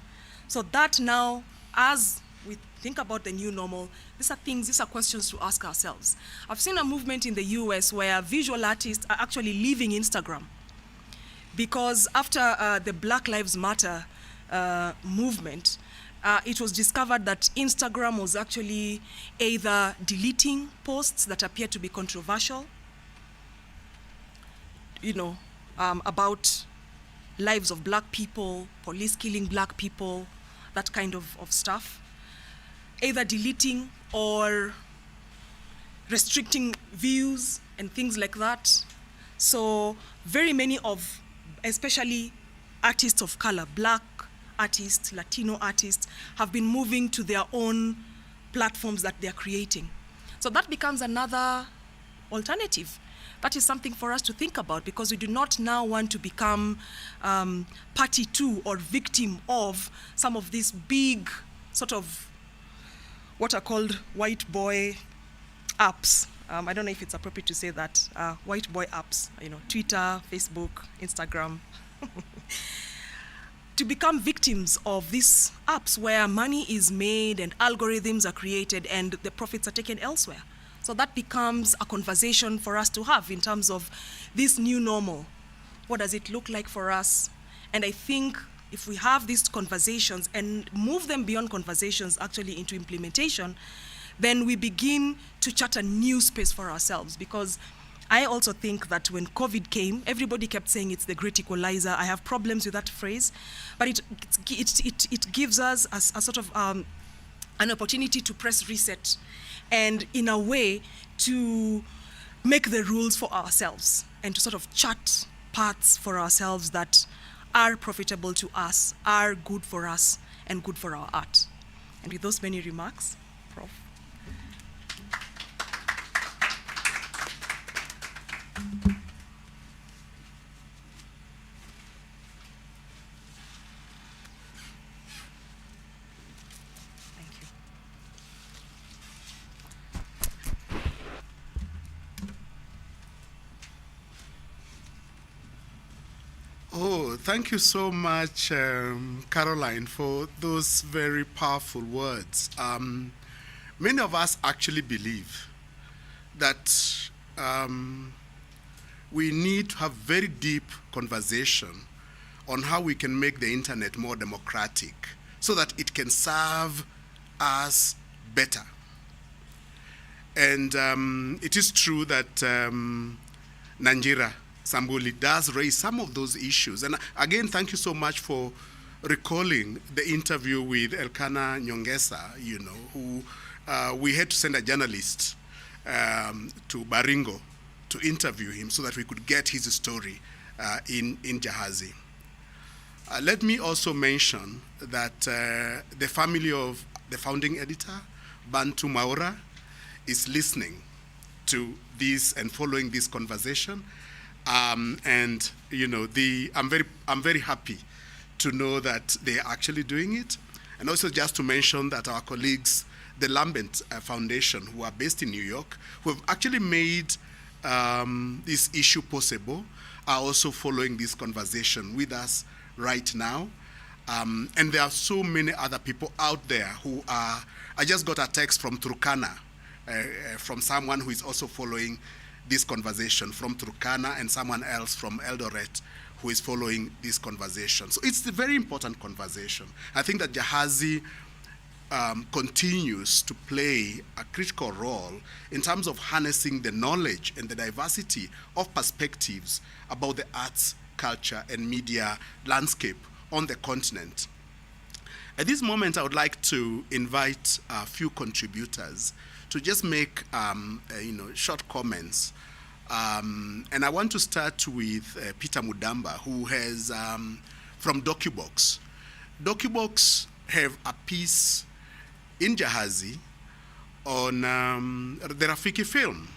So that now, as we think about the new normal, these are questions to ask ourselves. I've seen a movement in the US where visual artists are actually leaving Instagram because after the Black Lives Matter movement, it was discovered that Instagram was actually either deleting posts that appear to be controversial, about lives of black people, police killing black people, that kind of stuff, either deleting or restricting views and things like that. So very many of, especially artists of color, black artists, Latino artists, have been moving to their own platforms that they're creating. So that becomes another alternative. That is something for us to think about, because we do not now want to become party to or victim of some of these big sort of what are called white boy apps. I don't know if it's appropriate to say that, white boy apps, Twitter, Facebook, Instagram. To become victims of these apps where money is made and algorithms are created and the profits are taken elsewhere. So that becomes a conversation for us to have in terms of this new normal. What does it look like for us? And I think if we have these conversations and move them beyond conversations actually into implementation, then we begin to chart a new space for ourselves. Because I also think that when COVID came, everybody kept saying it's the great equalizer. I have problems with that phrase, but it gives us a sort of an opportunity to press reset and in a way to make the rules for ourselves and to sort of chart paths for ourselves that are profitable to us, are good for us, and good for our art. And with those many remarks, Prof. Oh, thank you so much, Caroline, for those very powerful words. Many of us actually believe that we need to have very deep conversation on how we can make the internet more democratic so that it can serve us better. And it is true that Nanjira Sambuli does raise some of those issues. And again, thank you so much for recalling the interview with Elkanah Nyongesa, who we had to send a journalist to Baringo to interview him so that we could get his story in Jahazi. Let me also mention that the family of the founding editor, Bantu Maura, is listening to this and following this conversation. I'm very happy to know that they are actually doing it. And also just to mention that our colleagues, the Lambent Foundation, who are based in New York, who have actually made this issue possible, are also following this conversation with us right now. And there are so many other people out there who are, I just got a text from Turkana, from someone who is also following this conversation from Turkana and someone else from Eldoret who is following this conversation. So it's a very important conversation. I think that Jahazi continues to play a critical role in terms of harnessing the knowledge and the diversity of perspectives about the arts, culture, and media landscape on the continent. At this moment, I would like to invite a few contributors to just make short comments. And I want to start with Peter Mudamba, who has, from DocuBox. DocuBox have a piece in Jahazi on the Rafiki film.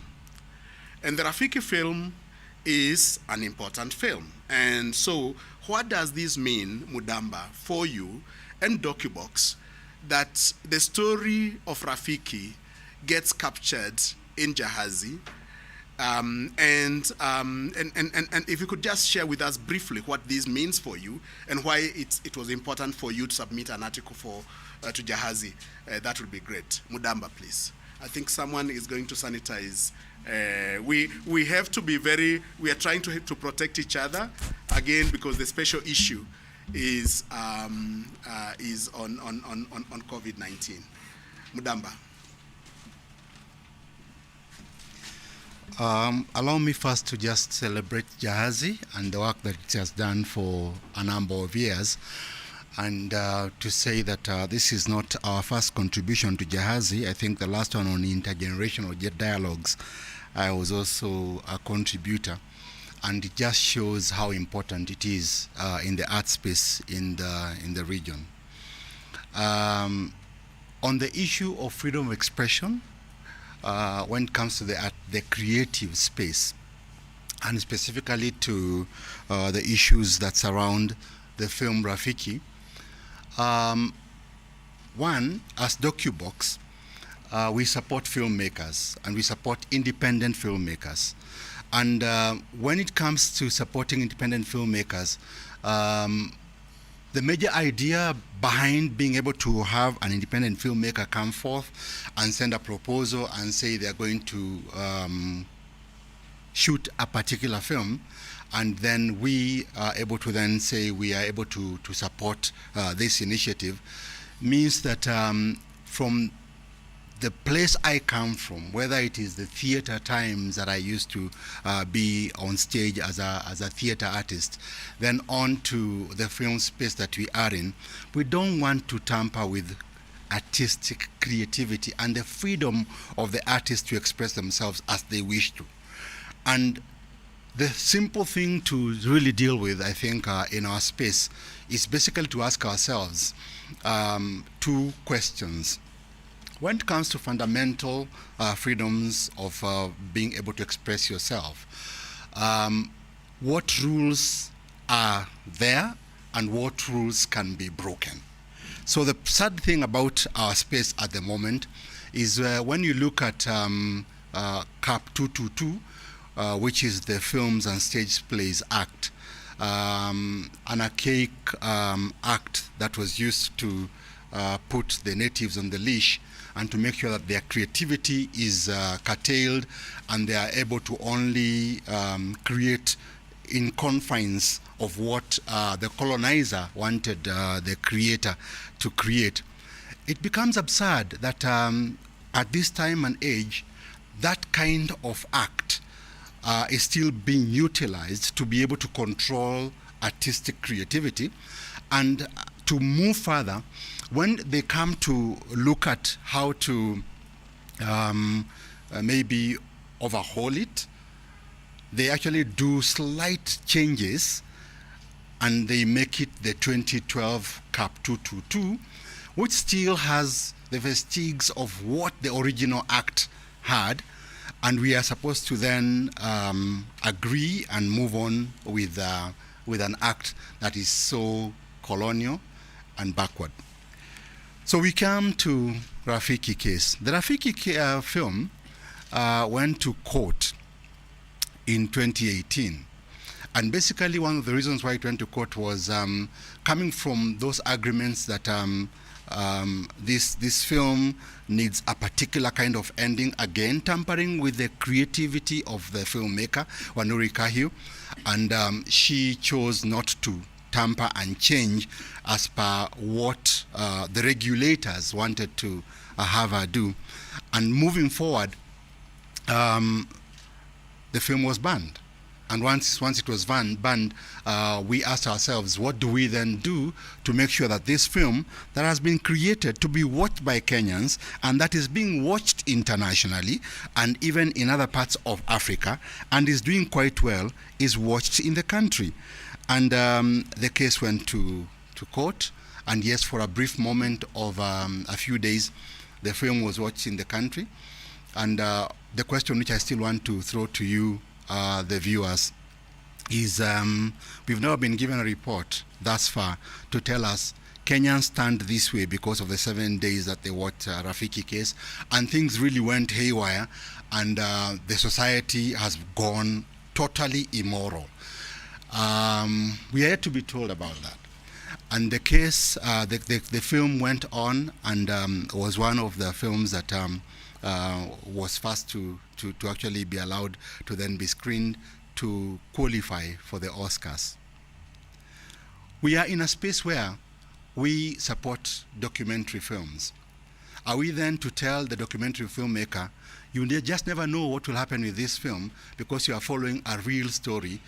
And the Rafiki film is an important film. And so what does this mean, Mudamba, for you and DocuBox, that the story of Rafiki gets captured in Jahazi? And if you could just share with us briefly what this means for you and why it was important for you to submit an article to Jahazi, that would be great. Mudamba, please. I think someone is going to sanitize. We have to be we are trying to protect each other, again, because the special issue is on COVID-19. Mudamba. Allow me first to just celebrate Jahazi and the work that it has done for a number of years, and to say that this is not our first contribution to Jahazi. I think the last one on intergenerational dialogues, I was also a contributor, and it just shows how important it is in the art space in the region. On the issue of freedom of expression, when it comes to the creative space, and specifically to the issues that surround the film Rafiki, one, as DocuBox, we support filmmakers and we support independent filmmakers. And when it comes to supporting independent filmmakers, the major idea behind being able to have an independent filmmaker come forth and send a proposal and say they're going to shoot a particular film, and then we are able to then say we are able to support this initiative, means that from the place I come from, whether it is the theater times that I used to be on stage as a theater artist, then on to the film space that we are in, we don't want to tamper with artistic creativity and the freedom of the artists to express themselves as they wish to. And the simple thing to really deal with, I think, in our space is basically to ask ourselves two questions. When it comes to fundamental freedoms of being able to express yourself, what rules are there and what rules can be broken? So the sad thing about our space at the moment is when you look at CAP 222, which is the Films and Stage Plays Act, an archaic act that was used to put the natives on the leash and to make sure that their creativity is curtailed and they are able to only create in confines of what the colonizer wanted the creator to create. It becomes absurd that at this time and age, that kind of act is still being utilized to be able to control artistic creativity. And to move further, when they come to look at how to maybe overhaul it, they actually do slight changes and they make it the 2012 CAP 222, which still has the vestiges of what the original act had, and we are supposed to then agree and move on with an act that is so colonial and backward. So we come to Rafiki case. The Rafiki film went to court in 2018. And basically one of the reasons why it went to court was coming from those agreements that this film needs a particular kind of ending, again tampering with the creativity of the filmmaker Wanuri Kahiu, and she chose not to tamper and change as per what the regulators wanted to have her do. And moving forward, the film was banned. And once it was banned, we asked ourselves, what do we then do to make sure that this film that has been created to be watched by Kenyans and that is being watched internationally and even in other parts of Africa and is doing quite well is watched in the country? And the case went to court, and yes, for a brief moment of a few days, the film was watched in the country. And the question which I still want to throw to you, the viewers, is we've never been given a report thus far to tell us Kenyans stand this way because of the 7 days that they watched Rafiki case, and things really went haywire, and the society has gone totally immoral. We are yet to be told about that. And the case, the film went on, and was one of the films that was first to actually be allowed to then be screened to qualify for the Oscars. We are in a space where we support documentary films. Are we then to tell the documentary filmmaker, you just never know what will happen with this film because you are following a real story?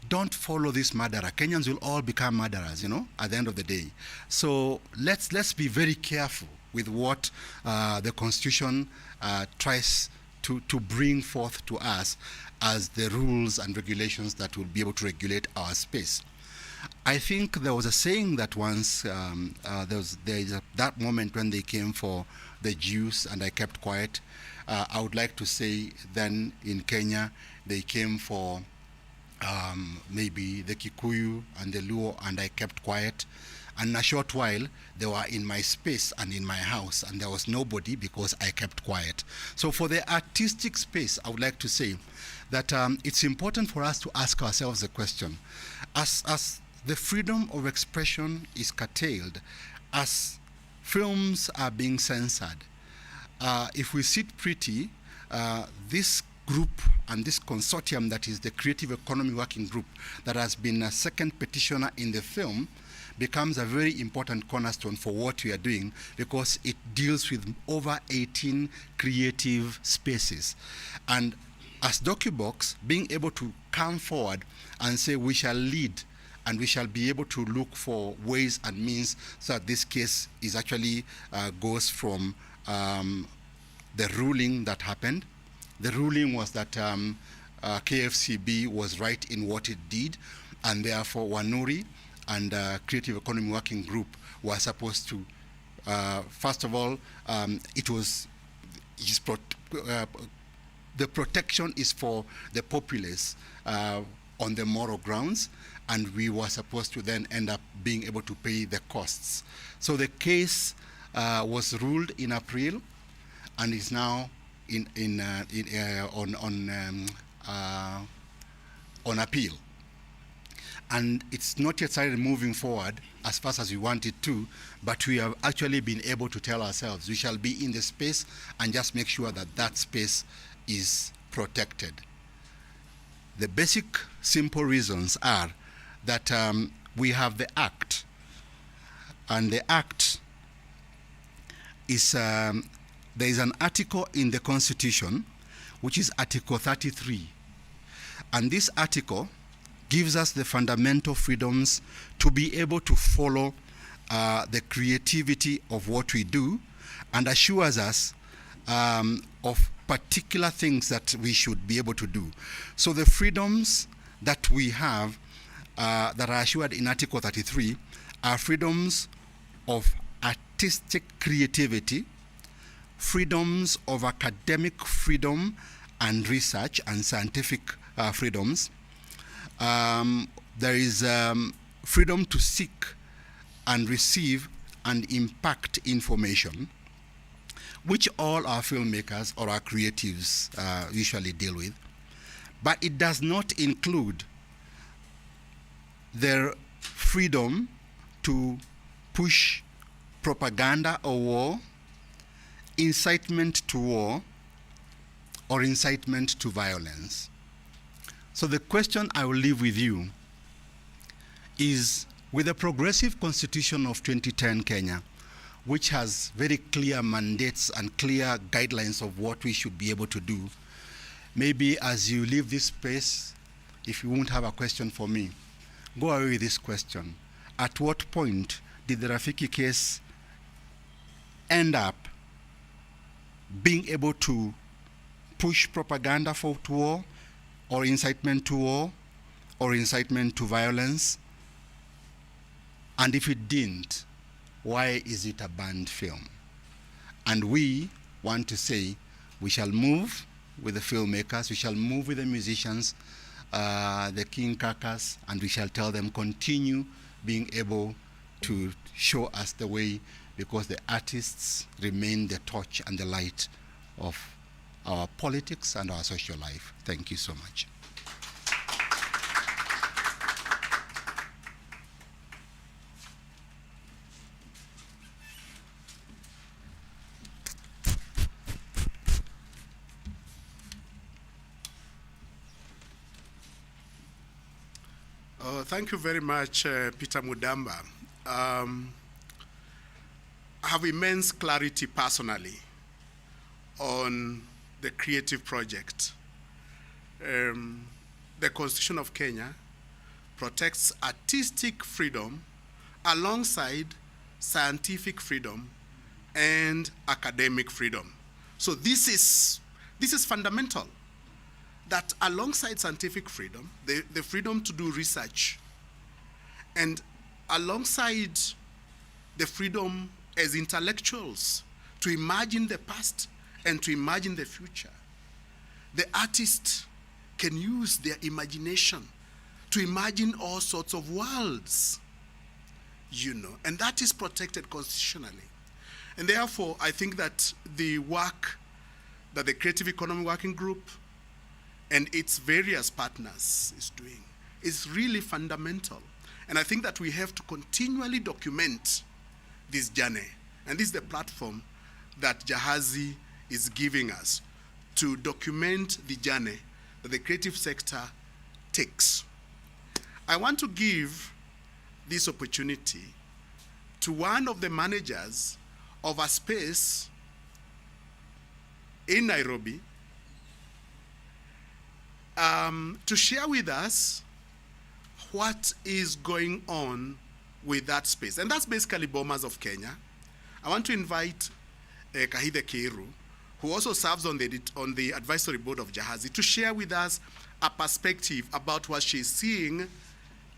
Don't follow this murderer. Kenyans will all become murderers, at the end of the day. So let's be very careful with what the Constitution tries to bring forth to us as the rules and regulations that will be able to regulate our space. I think there was a saying that once, there is that moment when they came for the Jews and I kept quiet. I would like to say then in Kenya, they came for maybe the Kikuyu and the Luo and I kept quiet. And in a short while, they were in my space and in my house, and there was nobody because I kept quiet. So for the artistic space, I would like to say that it's important for us to ask ourselves the question, as the freedom of expression is curtailed, as films are being censored, if we sit pretty, this group and this consortium that is the Creative Economy Working Group that has been a second petitioner in the film becomes a very important cornerstone for what we are doing, because it deals with over 18 creative spaces. And as DocuBox, being able to come forward and say we shall lead and we shall be able to look for ways and means so that this case is actually goes from the ruling that happened. The ruling was that KFCB was right in what it did, and therefore Wanuri and Creative Economy Working Group were supposed to, first of all, the protection is for the populace on the moral grounds, and we were supposed to then end up being able to pay the costs. So the case was ruled in April, and is now on appeal. And it's not yet started moving forward as fast as we want it to, but we have actually been able to tell ourselves we shall be in the space and just make sure that that space is protected. The basic, simple reasons are that we have the Act, and the Act is, there is an article in the Constitution, which is Article 33. And this article gives us the fundamental freedoms to be able to follow the creativity of what we do, and assures us of particular things that we should be able to do. So the freedoms that we have that are assured in Article 33 are freedoms of artistic creativity, freedoms of academic freedom and research and scientific freedoms. There is freedom to seek and receive and impact information, which all our filmmakers or our creatives usually deal with. But it does not include their freedom to push propaganda or war, incitement to war, or incitement to violence. So the question I will leave with you is, with the progressive constitution of 2010 Kenya, which has very clear mandates and clear guidelines of what we should be able to do, maybe as you leave this space, if you won't have a question for me, go away with this question. At what point did the Rafiki case end up being able to push propaganda to war, or incitement to war, or incitement to violence? And if it didn't, why is it a banned film? And we want to say we shall move with the filmmakers, we shall move with the musicians, the King Kakas, and we shall tell them continue being able to show us the way, because the artists remain the torch and the light of our politics and our social life. Thank you so much. Thank you very much, Peter Mudamba. I have immense clarity personally on the creative project. The Constitution of Kenya protects artistic freedom alongside scientific freedom and academic freedom. So this is fundamental, that alongside scientific freedom, the freedom to do research, and alongside the freedom as intellectuals to imagine the past and to imagine the future, the artist can use their imagination to imagine all sorts of worlds, and that is protected constitutionally. And therefore, I think that the work that the Creative Economy Working Group and its various partners is doing is really fundamental. And I think that we have to continually document this journey. And this is the platform that Jahazi is giving us to document the journey that the creative sector takes. I want to give this opportunity to one of the managers of a space in Nairobi to share with us what is going on with that space. And that's basically Bomas of Kenya. I want to invite Kahide Keiru, who also serves on the advisory board of Jahazi, to share with us a perspective about what she's seeing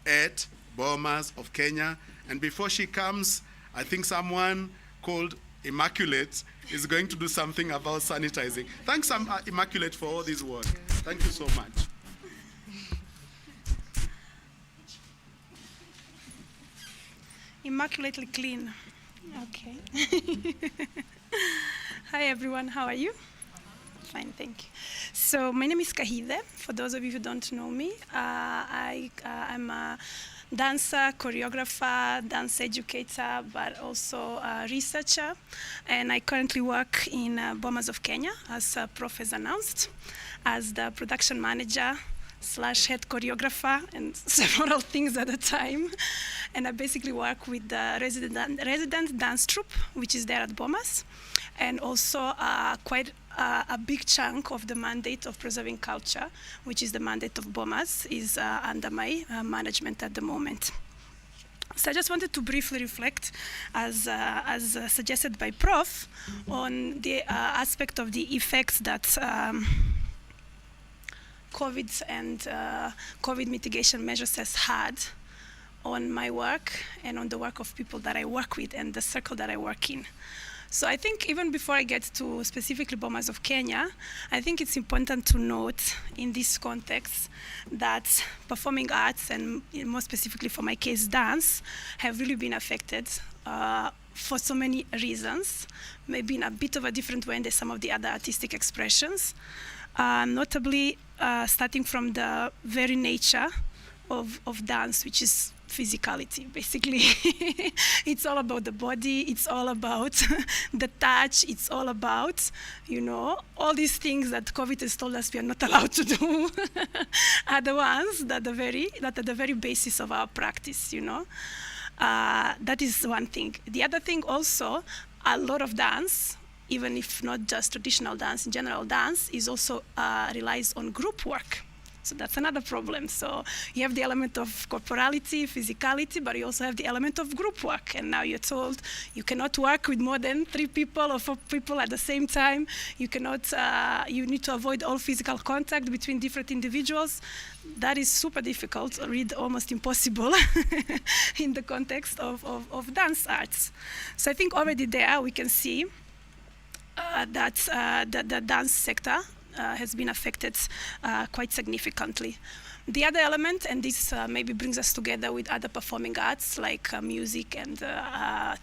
at Bomas of Kenya. And before she comes, I think someone called Immaculate is going to do something about sanitizing. Thanks, Immaculate, for all this work. Thank you so much. Immaculately clean. Okay. Hi, everyone. How are you? Fine, thank you. So my name is Kahide. For those of you who don't know me, I'm a dancer, choreographer, dance educator, but also a researcher. And I currently work in Bomas of Kenya, as Prof has announced, as the production manager / head choreographer and several things at a time. And I basically work with the resident dance troupe, which is there at Bomas, and also quite a big chunk of the mandate of preserving culture, which is the mandate of Bomas, is under my management at the moment. So I just wanted to briefly reflect, as suggested by Prof, on the aspect of the effects that COVID and COVID mitigation measures has had on my work and on the work of people that I work with and the circle that I work in. So I think even before I get to specifically Bomas of Kenya, I think it's important to note in this context that performing arts, and more specifically for my case dance, have really been affected for so many reasons, maybe in a bit of a different way than some of the other artistic expressions, notably starting from the very nature of dance, which is physicality, basically. It's all about the body, it's all about the touch, it's all about, all these things that COVID has told us we are not allowed to do are the ones that are the very basis of our practice, That is one thing. The other thing also, a lot of dance, even if not just traditional dance, in general dance, is also relies on group work. So that's another problem. So you have the element of corporality, physicality, but you also have the element of group work. And now you're told you cannot work with more than 3 people or 4 people at the same time. You cannot, you need to avoid all physical contact between different individuals. That is super difficult, or almost impossible in the context of dance arts. So I think already there we can see that the dance sector has been affected quite significantly. The other element, and this maybe brings us together with other performing arts like music and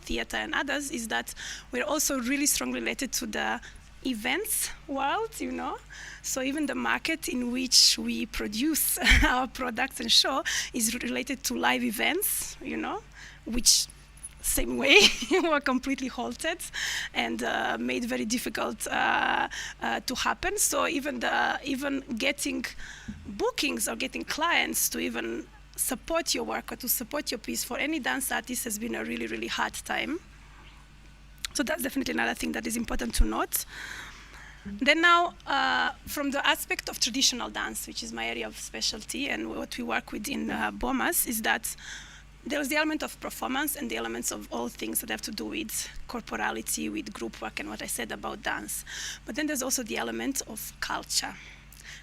theater and others, is that we're also really strongly related to the events world, So even the market in which we produce our products and show is related to live events, which same way were completely halted and made very difficult to happen. So even getting bookings or getting clients to even support your work or to support your piece for any dance artist has been a really, really hard time. So that's definitely another thing that is important to note. Then now, from the aspect of traditional dance, which is my area of specialty and what we work with in Bomas, is that there's the element of performance and the elements of all things that have to do with corporality, with group work, and what I said about dance. But then there's also the element of culture.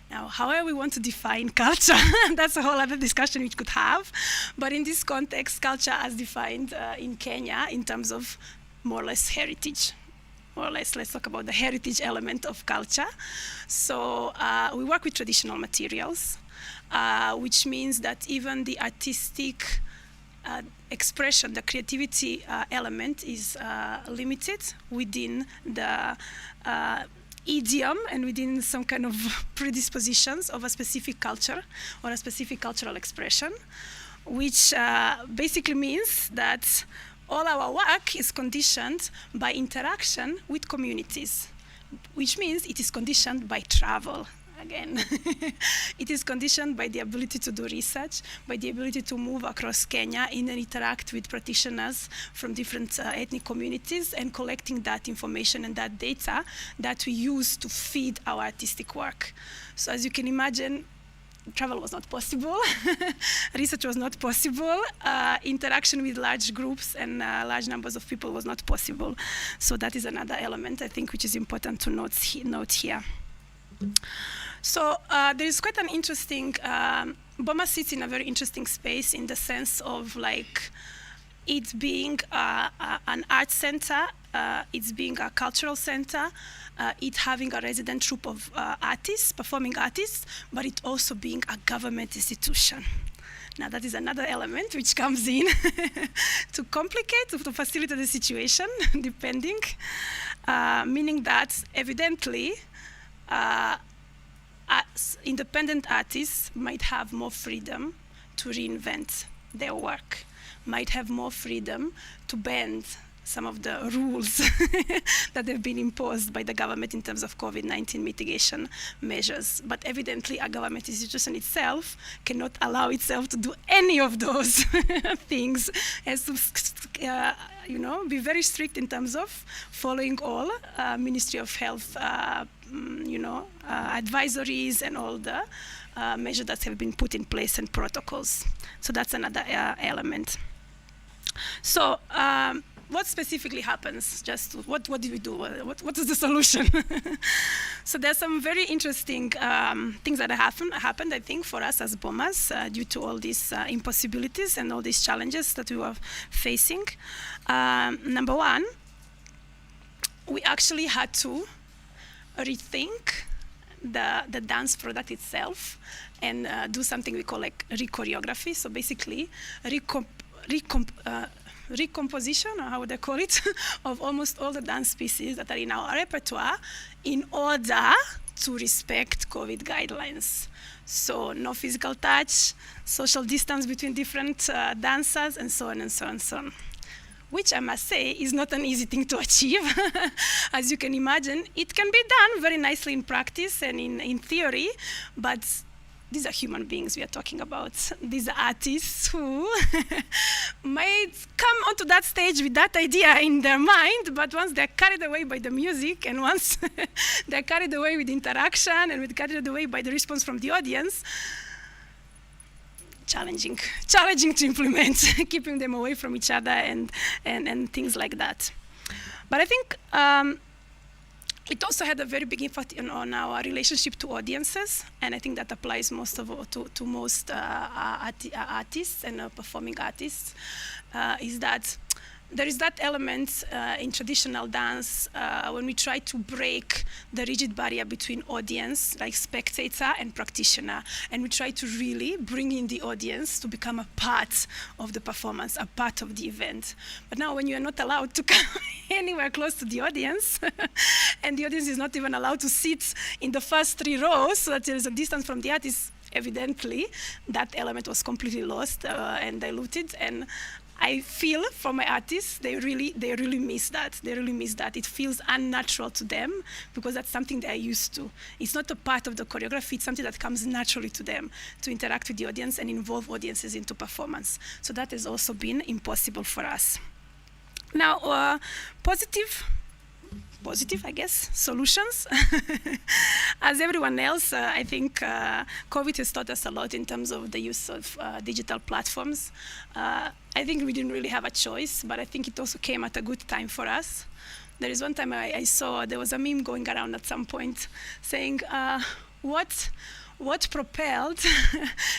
Now, however we want to define culture, that's a whole other discussion we could have. But in this context, culture as defined in Kenya in terms of more or less heritage. More or less, let's talk about the heritage element of culture. So we work with traditional materials, which means that even the artistic expression, the creativity element is limited within the idiom and within some kind of predispositions of a specific culture or a specific cultural expression, which basically means that all our work is conditioned by interaction with communities, which means it is conditioned by travel. Again, it is conditioned by the ability to do research, by the ability to move across Kenya and interact with practitioners from different ethnic communities and collecting that information and that data that we use to feed our artistic work. So as you can imagine, travel was not possible, research was not possible, interaction with large groups and large numbers of people was not possible. So that is another element, I think, which is important to note here. So there is quite an interesting, Bomas sits in a very interesting space in the sense of like it being an art center, it's being a cultural center, it having a resident troupe of artists, performing artists, but it also being a government institution. Now that is another element which comes in to complicate, to facilitate the situation, depending, meaning that evidently independent artists might have more freedom to reinvent their work, might have more freedom to bend some of the rules that have been imposed by the government in terms of COVID-19 mitigation measures. But evidently, a government institution itself cannot allow itself to do any of those things. It has to, be very strict in terms of following all Ministry of Health, advisories and all the measures that have been put in place and protocols. So that's another element. So what specifically happens? What did we do? What is the solution? So there's some very interesting things that happened, I think, for us as Bomas due to all these impossibilities and all these challenges that we were facing. Number one, we actually had to rethink the dance product itself and do something we call like re-choreography. So basically, recomposition, or how would I call it, of almost all the dance pieces that are in our repertoire in order to respect COVID guidelines. So no physical touch, social distance between different dancers, and so on and so on and so on. Which I must say is not an easy thing to achieve. As you can imagine, it can be done very nicely in practice and in theory, but these are human beings we are talking about. These are artists who might come onto that stage with that idea in their mind, but once they're carried away by the music, and once they're carried away with interaction and carried away by the response from the audience, challenging to implement, keeping them away from each other and things like that. But I think it also had a very big impact on our relationship to audiences, and I think that applies to most artists and performing artists, is that there is that element in traditional dance when we try to break the rigid barrier between audience, like spectator and practitioner, and we try to really bring in the audience to become a part of the performance, a part of the event. But now when you are not allowed to come anywhere close to the audience, and the audience is not even allowed to sit in the first 3 rows so that there is a distance from the artist, evidently that element was completely lost and diluted. And I feel for my artists, they really miss that. They really miss that. It feels unnatural to them because that's something they're used to. It's not a part of the choreography. It's something that comes naturally to them to interact with the audience and involve audiences into performance. So that has also been impossible for us. Now, positive, I guess, solutions. As everyone else, I think COVID has taught us a lot in terms of the use of digital platforms. I think we didn't really have a choice, but I think it also came at a good time for us. There is one time I saw, there was a meme going around at some point saying, what propelled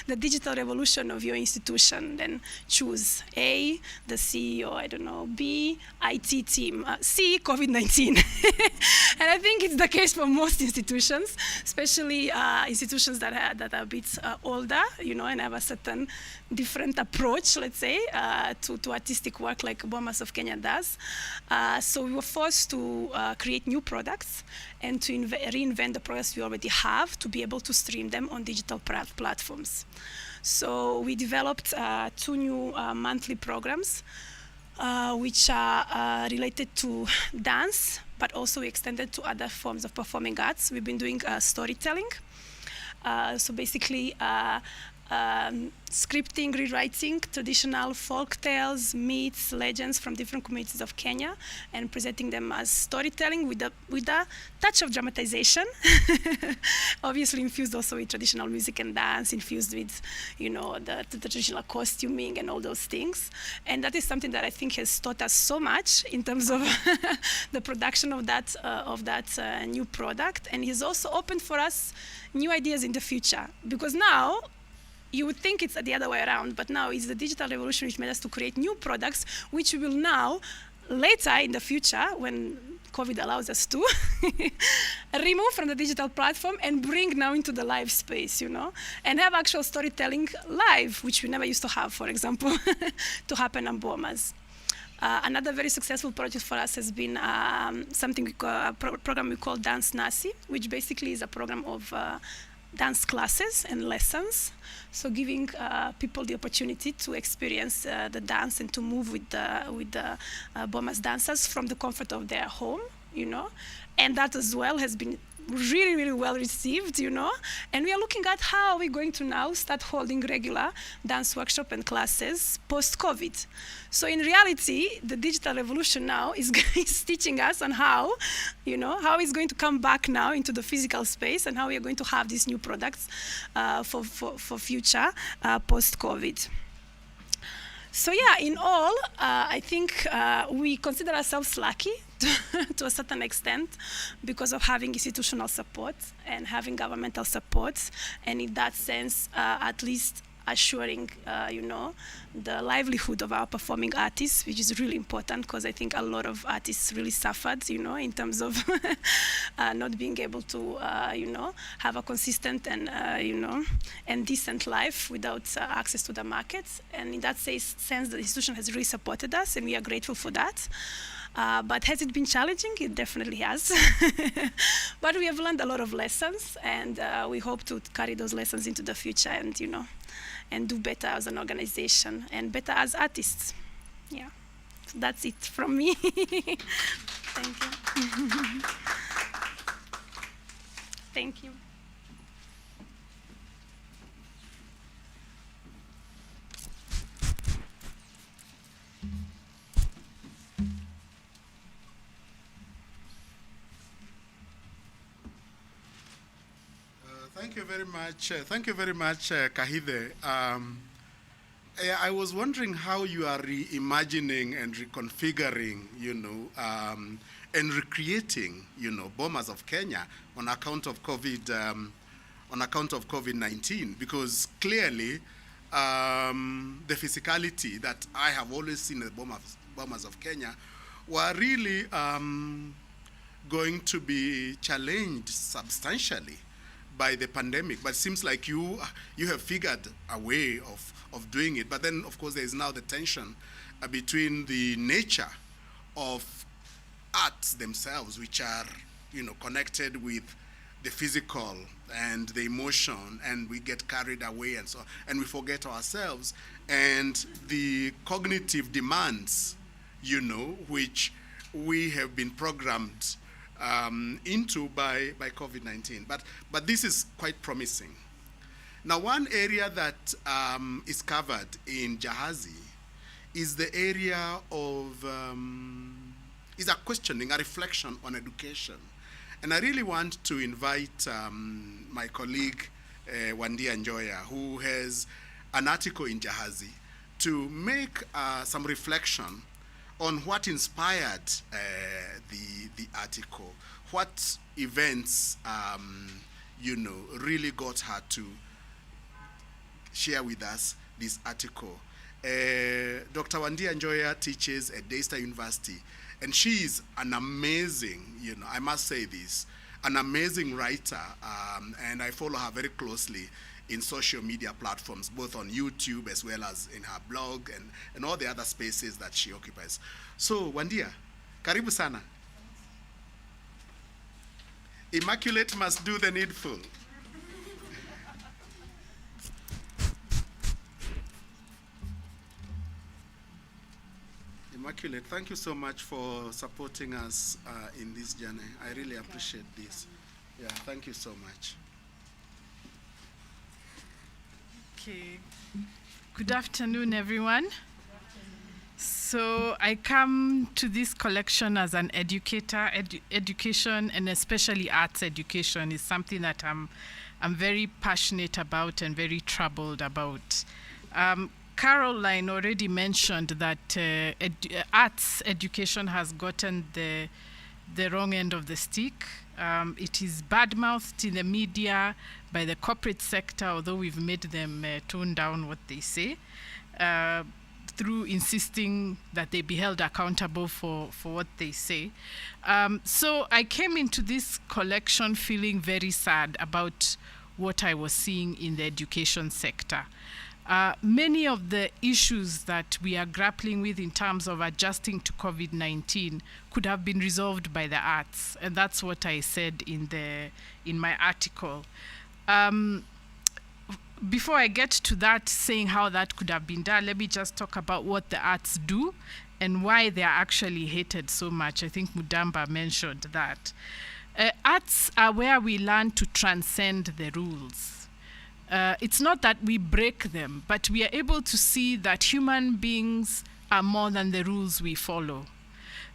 the digital revolution of your institution? Then choose A, the CEO, I don't know, B, IT team, C, COVID-19. And I think it's the case for most institutions, especially institutions that are a bit older, and have a certain different approach, let's say, to artistic work like Bomas of Kenya does. So we were forced to create new products and to reinvent the products we already have to be able to stream them on digital platforms. So we developed 2 new monthly programs which are related to dance, but also we extended to other forms of performing arts. We've been doing storytelling. So basically, scripting, rewriting traditional folk tales, myths, legends from different communities of Kenya, and presenting them as storytelling with a touch of dramatization. Obviously infused also with traditional music and dance, infused with, the traditional costuming and all those things. And that is something that I think has taught us so much in terms of the production of that new product, and has also opened for us new ideas in the future. Because now, you would think it's the other way around, but now it's the digital revolution which made us to create new products, which we will now, later in the future, when COVID allows us to, remove from the digital platform and bring now into the live space, and have actual storytelling live, which we never used to have, for example, to happen on Bomas. Another very successful project for us has been a program we call Dance Nasi, which basically is a program of dance classes and lessons, so giving people the opportunity to experience the dance and to move with the Bomas dancers from the comfort of their home, and that as well has been really, really well received, and we are looking at how we're going to now start holding regular dance workshop and classes post-COVID. So in reality, the digital revolution now is teaching us on how it's going to come back now into the physical space and how we are going to have these new products for future post-COVID. So yeah, in all, I think we consider ourselves lucky to a certain extent because of having institutional support and having governmental support. And in that sense, at least assuring, the livelihood of our performing artists, which is really important because I think a lot of artists really suffered, in terms of not being able to, have a consistent and, and decent life without access to the markets. And in that sense, the institution has really supported us, and we are grateful for that. But has it been challenging? It definitely has. But we have learned a lot of lessons, and we hope to carry those lessons into the future and, and do better as an organization and better as artists. Yeah. So that's it from me. Thank you. Thank you. Thank you very much. Thank you very much, Kahide. I was wondering how you are reimagining and reconfiguring, and recreating, Bomas of Kenya on account of COVID-19, because clearly the physicality that I have always seen at Bomas of Kenya were really going to be challenged substantially by the pandemic, but it seems like you have figured a way of doing it. But then, of course, there is now the tension between the nature of arts themselves, which are, connected with the physical and the emotion, and we get carried away and so on, and we forget ourselves, and the cognitive demands, which we have been programmed into by COVID-19. But this is quite promising. Now, one area that is covered in Jahazi is the area of, is a questioning, a reflection on education. And I really want to invite my colleague, Wandia Njoya, who has an article in Jahazi, to make some reflection on what inspired the article, what events, really got her to share with us this article. Dr. Wandia Njoya teaches at Daystar University, and she is an amazing, I must say this, an amazing writer, and I follow her very closely in social media platforms, both on YouTube as well as in her blog and all the other spaces that she occupies. So, Wandia, karibu sana. Immaculate must do the needful. Immaculate, thank you so much for supporting us in this journey. I really appreciate this. Yeah, thank you so much. Okay. Good afternoon, everyone. So I come to this collection as an educator. Education, and especially arts education, is something that I'm very passionate about and very troubled about. Caroline already mentioned that arts education has gotten the wrong end of the stick. It is badmouthed in the media by the corporate sector, although we've made them tone down what they say, through insisting that they be held accountable for what they say. So I came into this collection feeling very sad about what I was seeing in the education sector. Many of the issues that we are grappling with in terms of adjusting to COVID-19 could have been resolved by the arts, and that's what I said in my article. Before I get to that, saying how that could have been done, let me just talk about what the arts do and why they are actually hated so much. I think Mudamba mentioned that. Arts are where we learn to transcend the rules. It's not that we break them, but we are able to see that human beings are more than the rules we follow.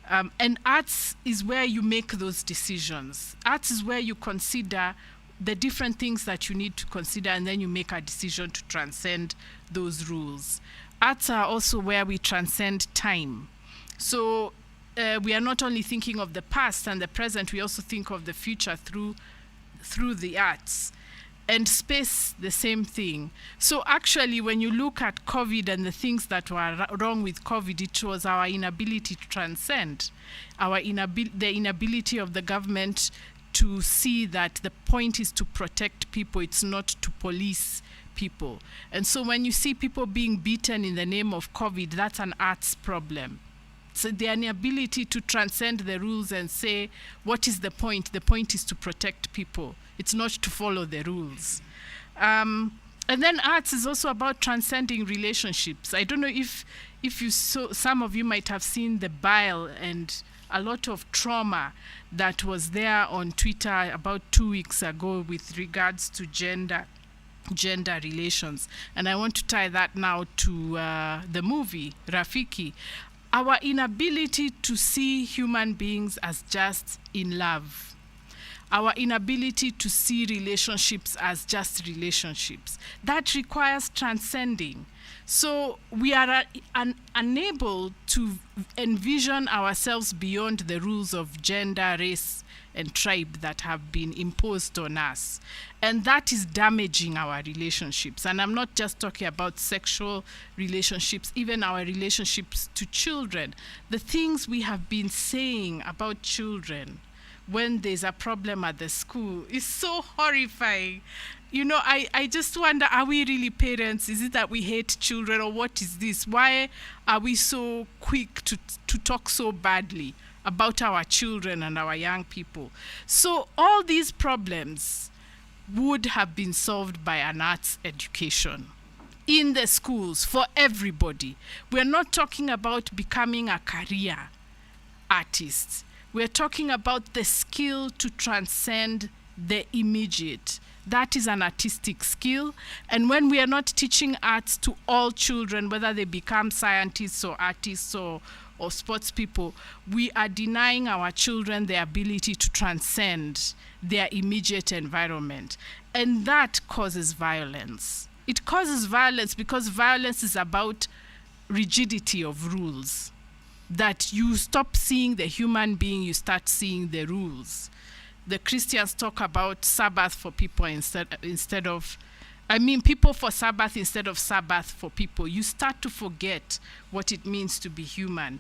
And arts is where you make those decisions. Arts is where you consider the different things that you need to consider, and then you make a decision to transcend those rules. Arts are also where we transcend time. So we are not only thinking of the past and the present, we also think of the future through the arts. And space, the same thing. So actually, when you look at COVID and the things that were wrong with COVID, it was our inability to transcend, the inability of the government to see that the point is to protect people, it's not to police people. And so when you see people being beaten in the name of COVID, that's an arts problem. So the inability to transcend the rules and say, what is the point? The point is to protect people. It's not to follow the rules. And then arts is also about transcending relationships. I don't know if you saw, some of you might have seen the bile and a lot of trauma that was there on Twitter about 2 weeks ago with regards to gender relations. And I want to tie that now to the movie, Rafiki. Our inability to see human beings as just in love. Our inability to see relationships as just relationships. That requires transcending. So we are unable to envision ourselves beyond the rules of gender, race, and tribe that have been imposed on us. And that is damaging our relationships. And I'm not just talking about sexual relationships, even our relationships to children. The things we have been saying about children when there's a problem at the school is so horrifying. You know, I just wonder, are we really parents? Is it that we hate children, or what is this? Why are we so quick to talk so badly about our children and our young people? So all these problems would have been solved by an arts education in the schools for everybody. We're not talking about becoming a career artist. We're talking about the skill to transcend the immediate. That is an artistic skill. And when we are not teaching arts to all children, whether they become scientists or artists or sports people, we are denying our children the ability to transcend their immediate environment. And that causes violence. It causes violence because violence is about rigidity of rules. That you stop seeing the human being, you start seeing the rules. The Christians talk about Sabbath for people people for Sabbath instead of Sabbath for people. You start to forget what it means to be human.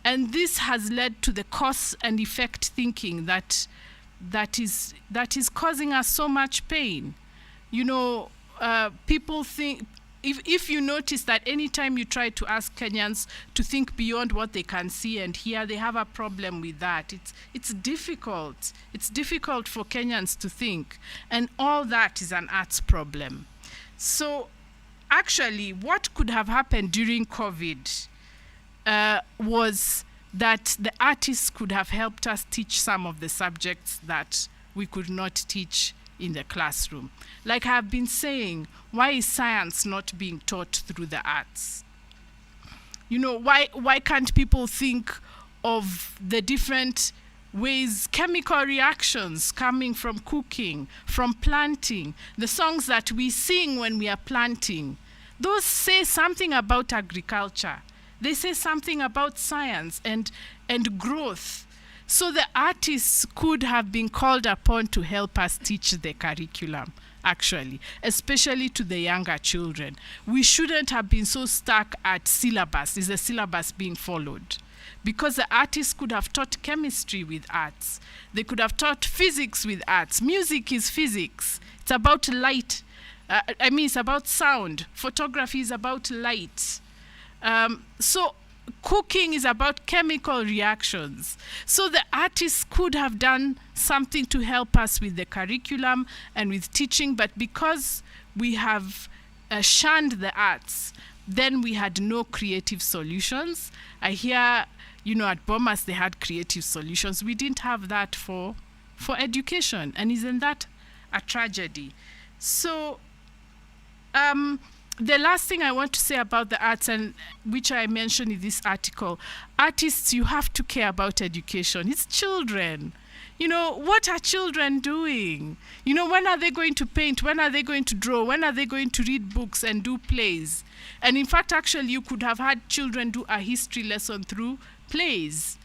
And this has led to the cause and effect thinking that is causing us so much pain. You know, people think, if you notice that anytime you try to ask Kenyans to think beyond what they can see and hear, they have a problem with that. It's difficult. It's difficult for Kenyans to think. And all that is an arts problem. So actually, what could have happened during COVID was that the artists could have helped us teach some of the subjects that we could not teach in the classroom. Like I've been saying, why is science not being taught through the arts? You know, why can't people think of the different ways, chemical reactions coming from cooking, from planting, the songs that we sing when we are planting? Those say something about agriculture. They say something about science and growth. So the artists could have been called upon to help us teach the curriculum, actually, especially to the younger children. We shouldn't have been so stuck at syllabus. Is the syllabus being followed? Because the artists could have taught chemistry with arts. They could have taught physics with arts. Music is physics. It's about light. It's about sound. Photography is about light. So cooking is about chemical reactions. So the artists could have done something to help us with the curriculum and with teaching, but because we have shunned the arts, then we had no creative solutions. I hear, at Bomas they had creative solutions. We didn't have that for education, and isn't that a tragedy? So the last thing I want to say about the arts, and which I mentioned in this article, artists, you have to care about education. It's children. What are children doing? When are they going to paint? When are they going to draw? When are they going to read books and do plays? And in fact, actually, you could have had children do a history lesson through plays.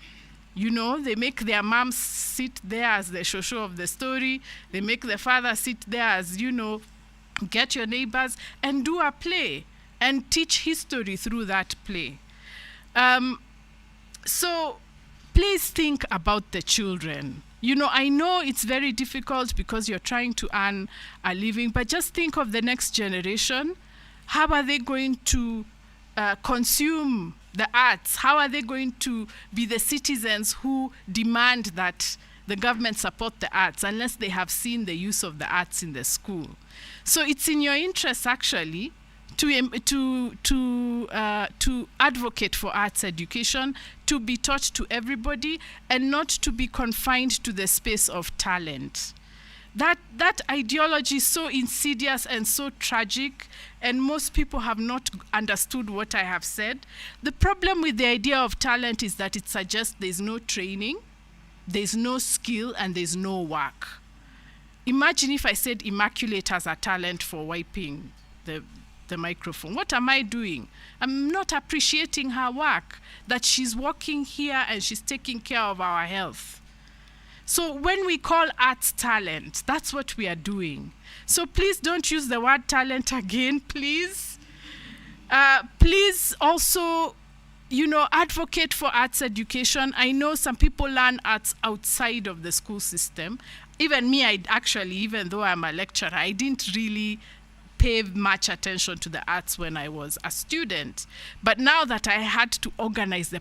You know, they make their moms sit there as the shosho of the story. They make the father sit there as, you know, get your neighbors and do a play and teach history through that play. So please think about the children. You know, I know it's very difficult because you're trying to earn a living, but just think of the next generation. How are they going to consume the arts? How are they going to be the citizens who demand that the government support the arts unless they have seen the use of the arts in the school? So it's in your interest, actually, to advocate for arts education, to be taught to everybody, and not to be confined to the space of talent. That ideology is so insidious and so tragic, and most people have not understood what I have said. The problem with the idea of talent is that it suggests there's no training, there's no skill, and there's no work. Imagine if I said Immaculate has a talent for wiping the microphone. What am I doing? I'm not appreciating her work, that she's working here and she's taking care of our health. So when we call arts talent, that's what we are doing. So please don't use the word talent again, please. Please also, you know, advocate for arts education. I know some people learn arts outside of the school system. Even me, even though I'm a lecturer, I didn't really pay much attention to the arts when I was a student. But now that I had to organize the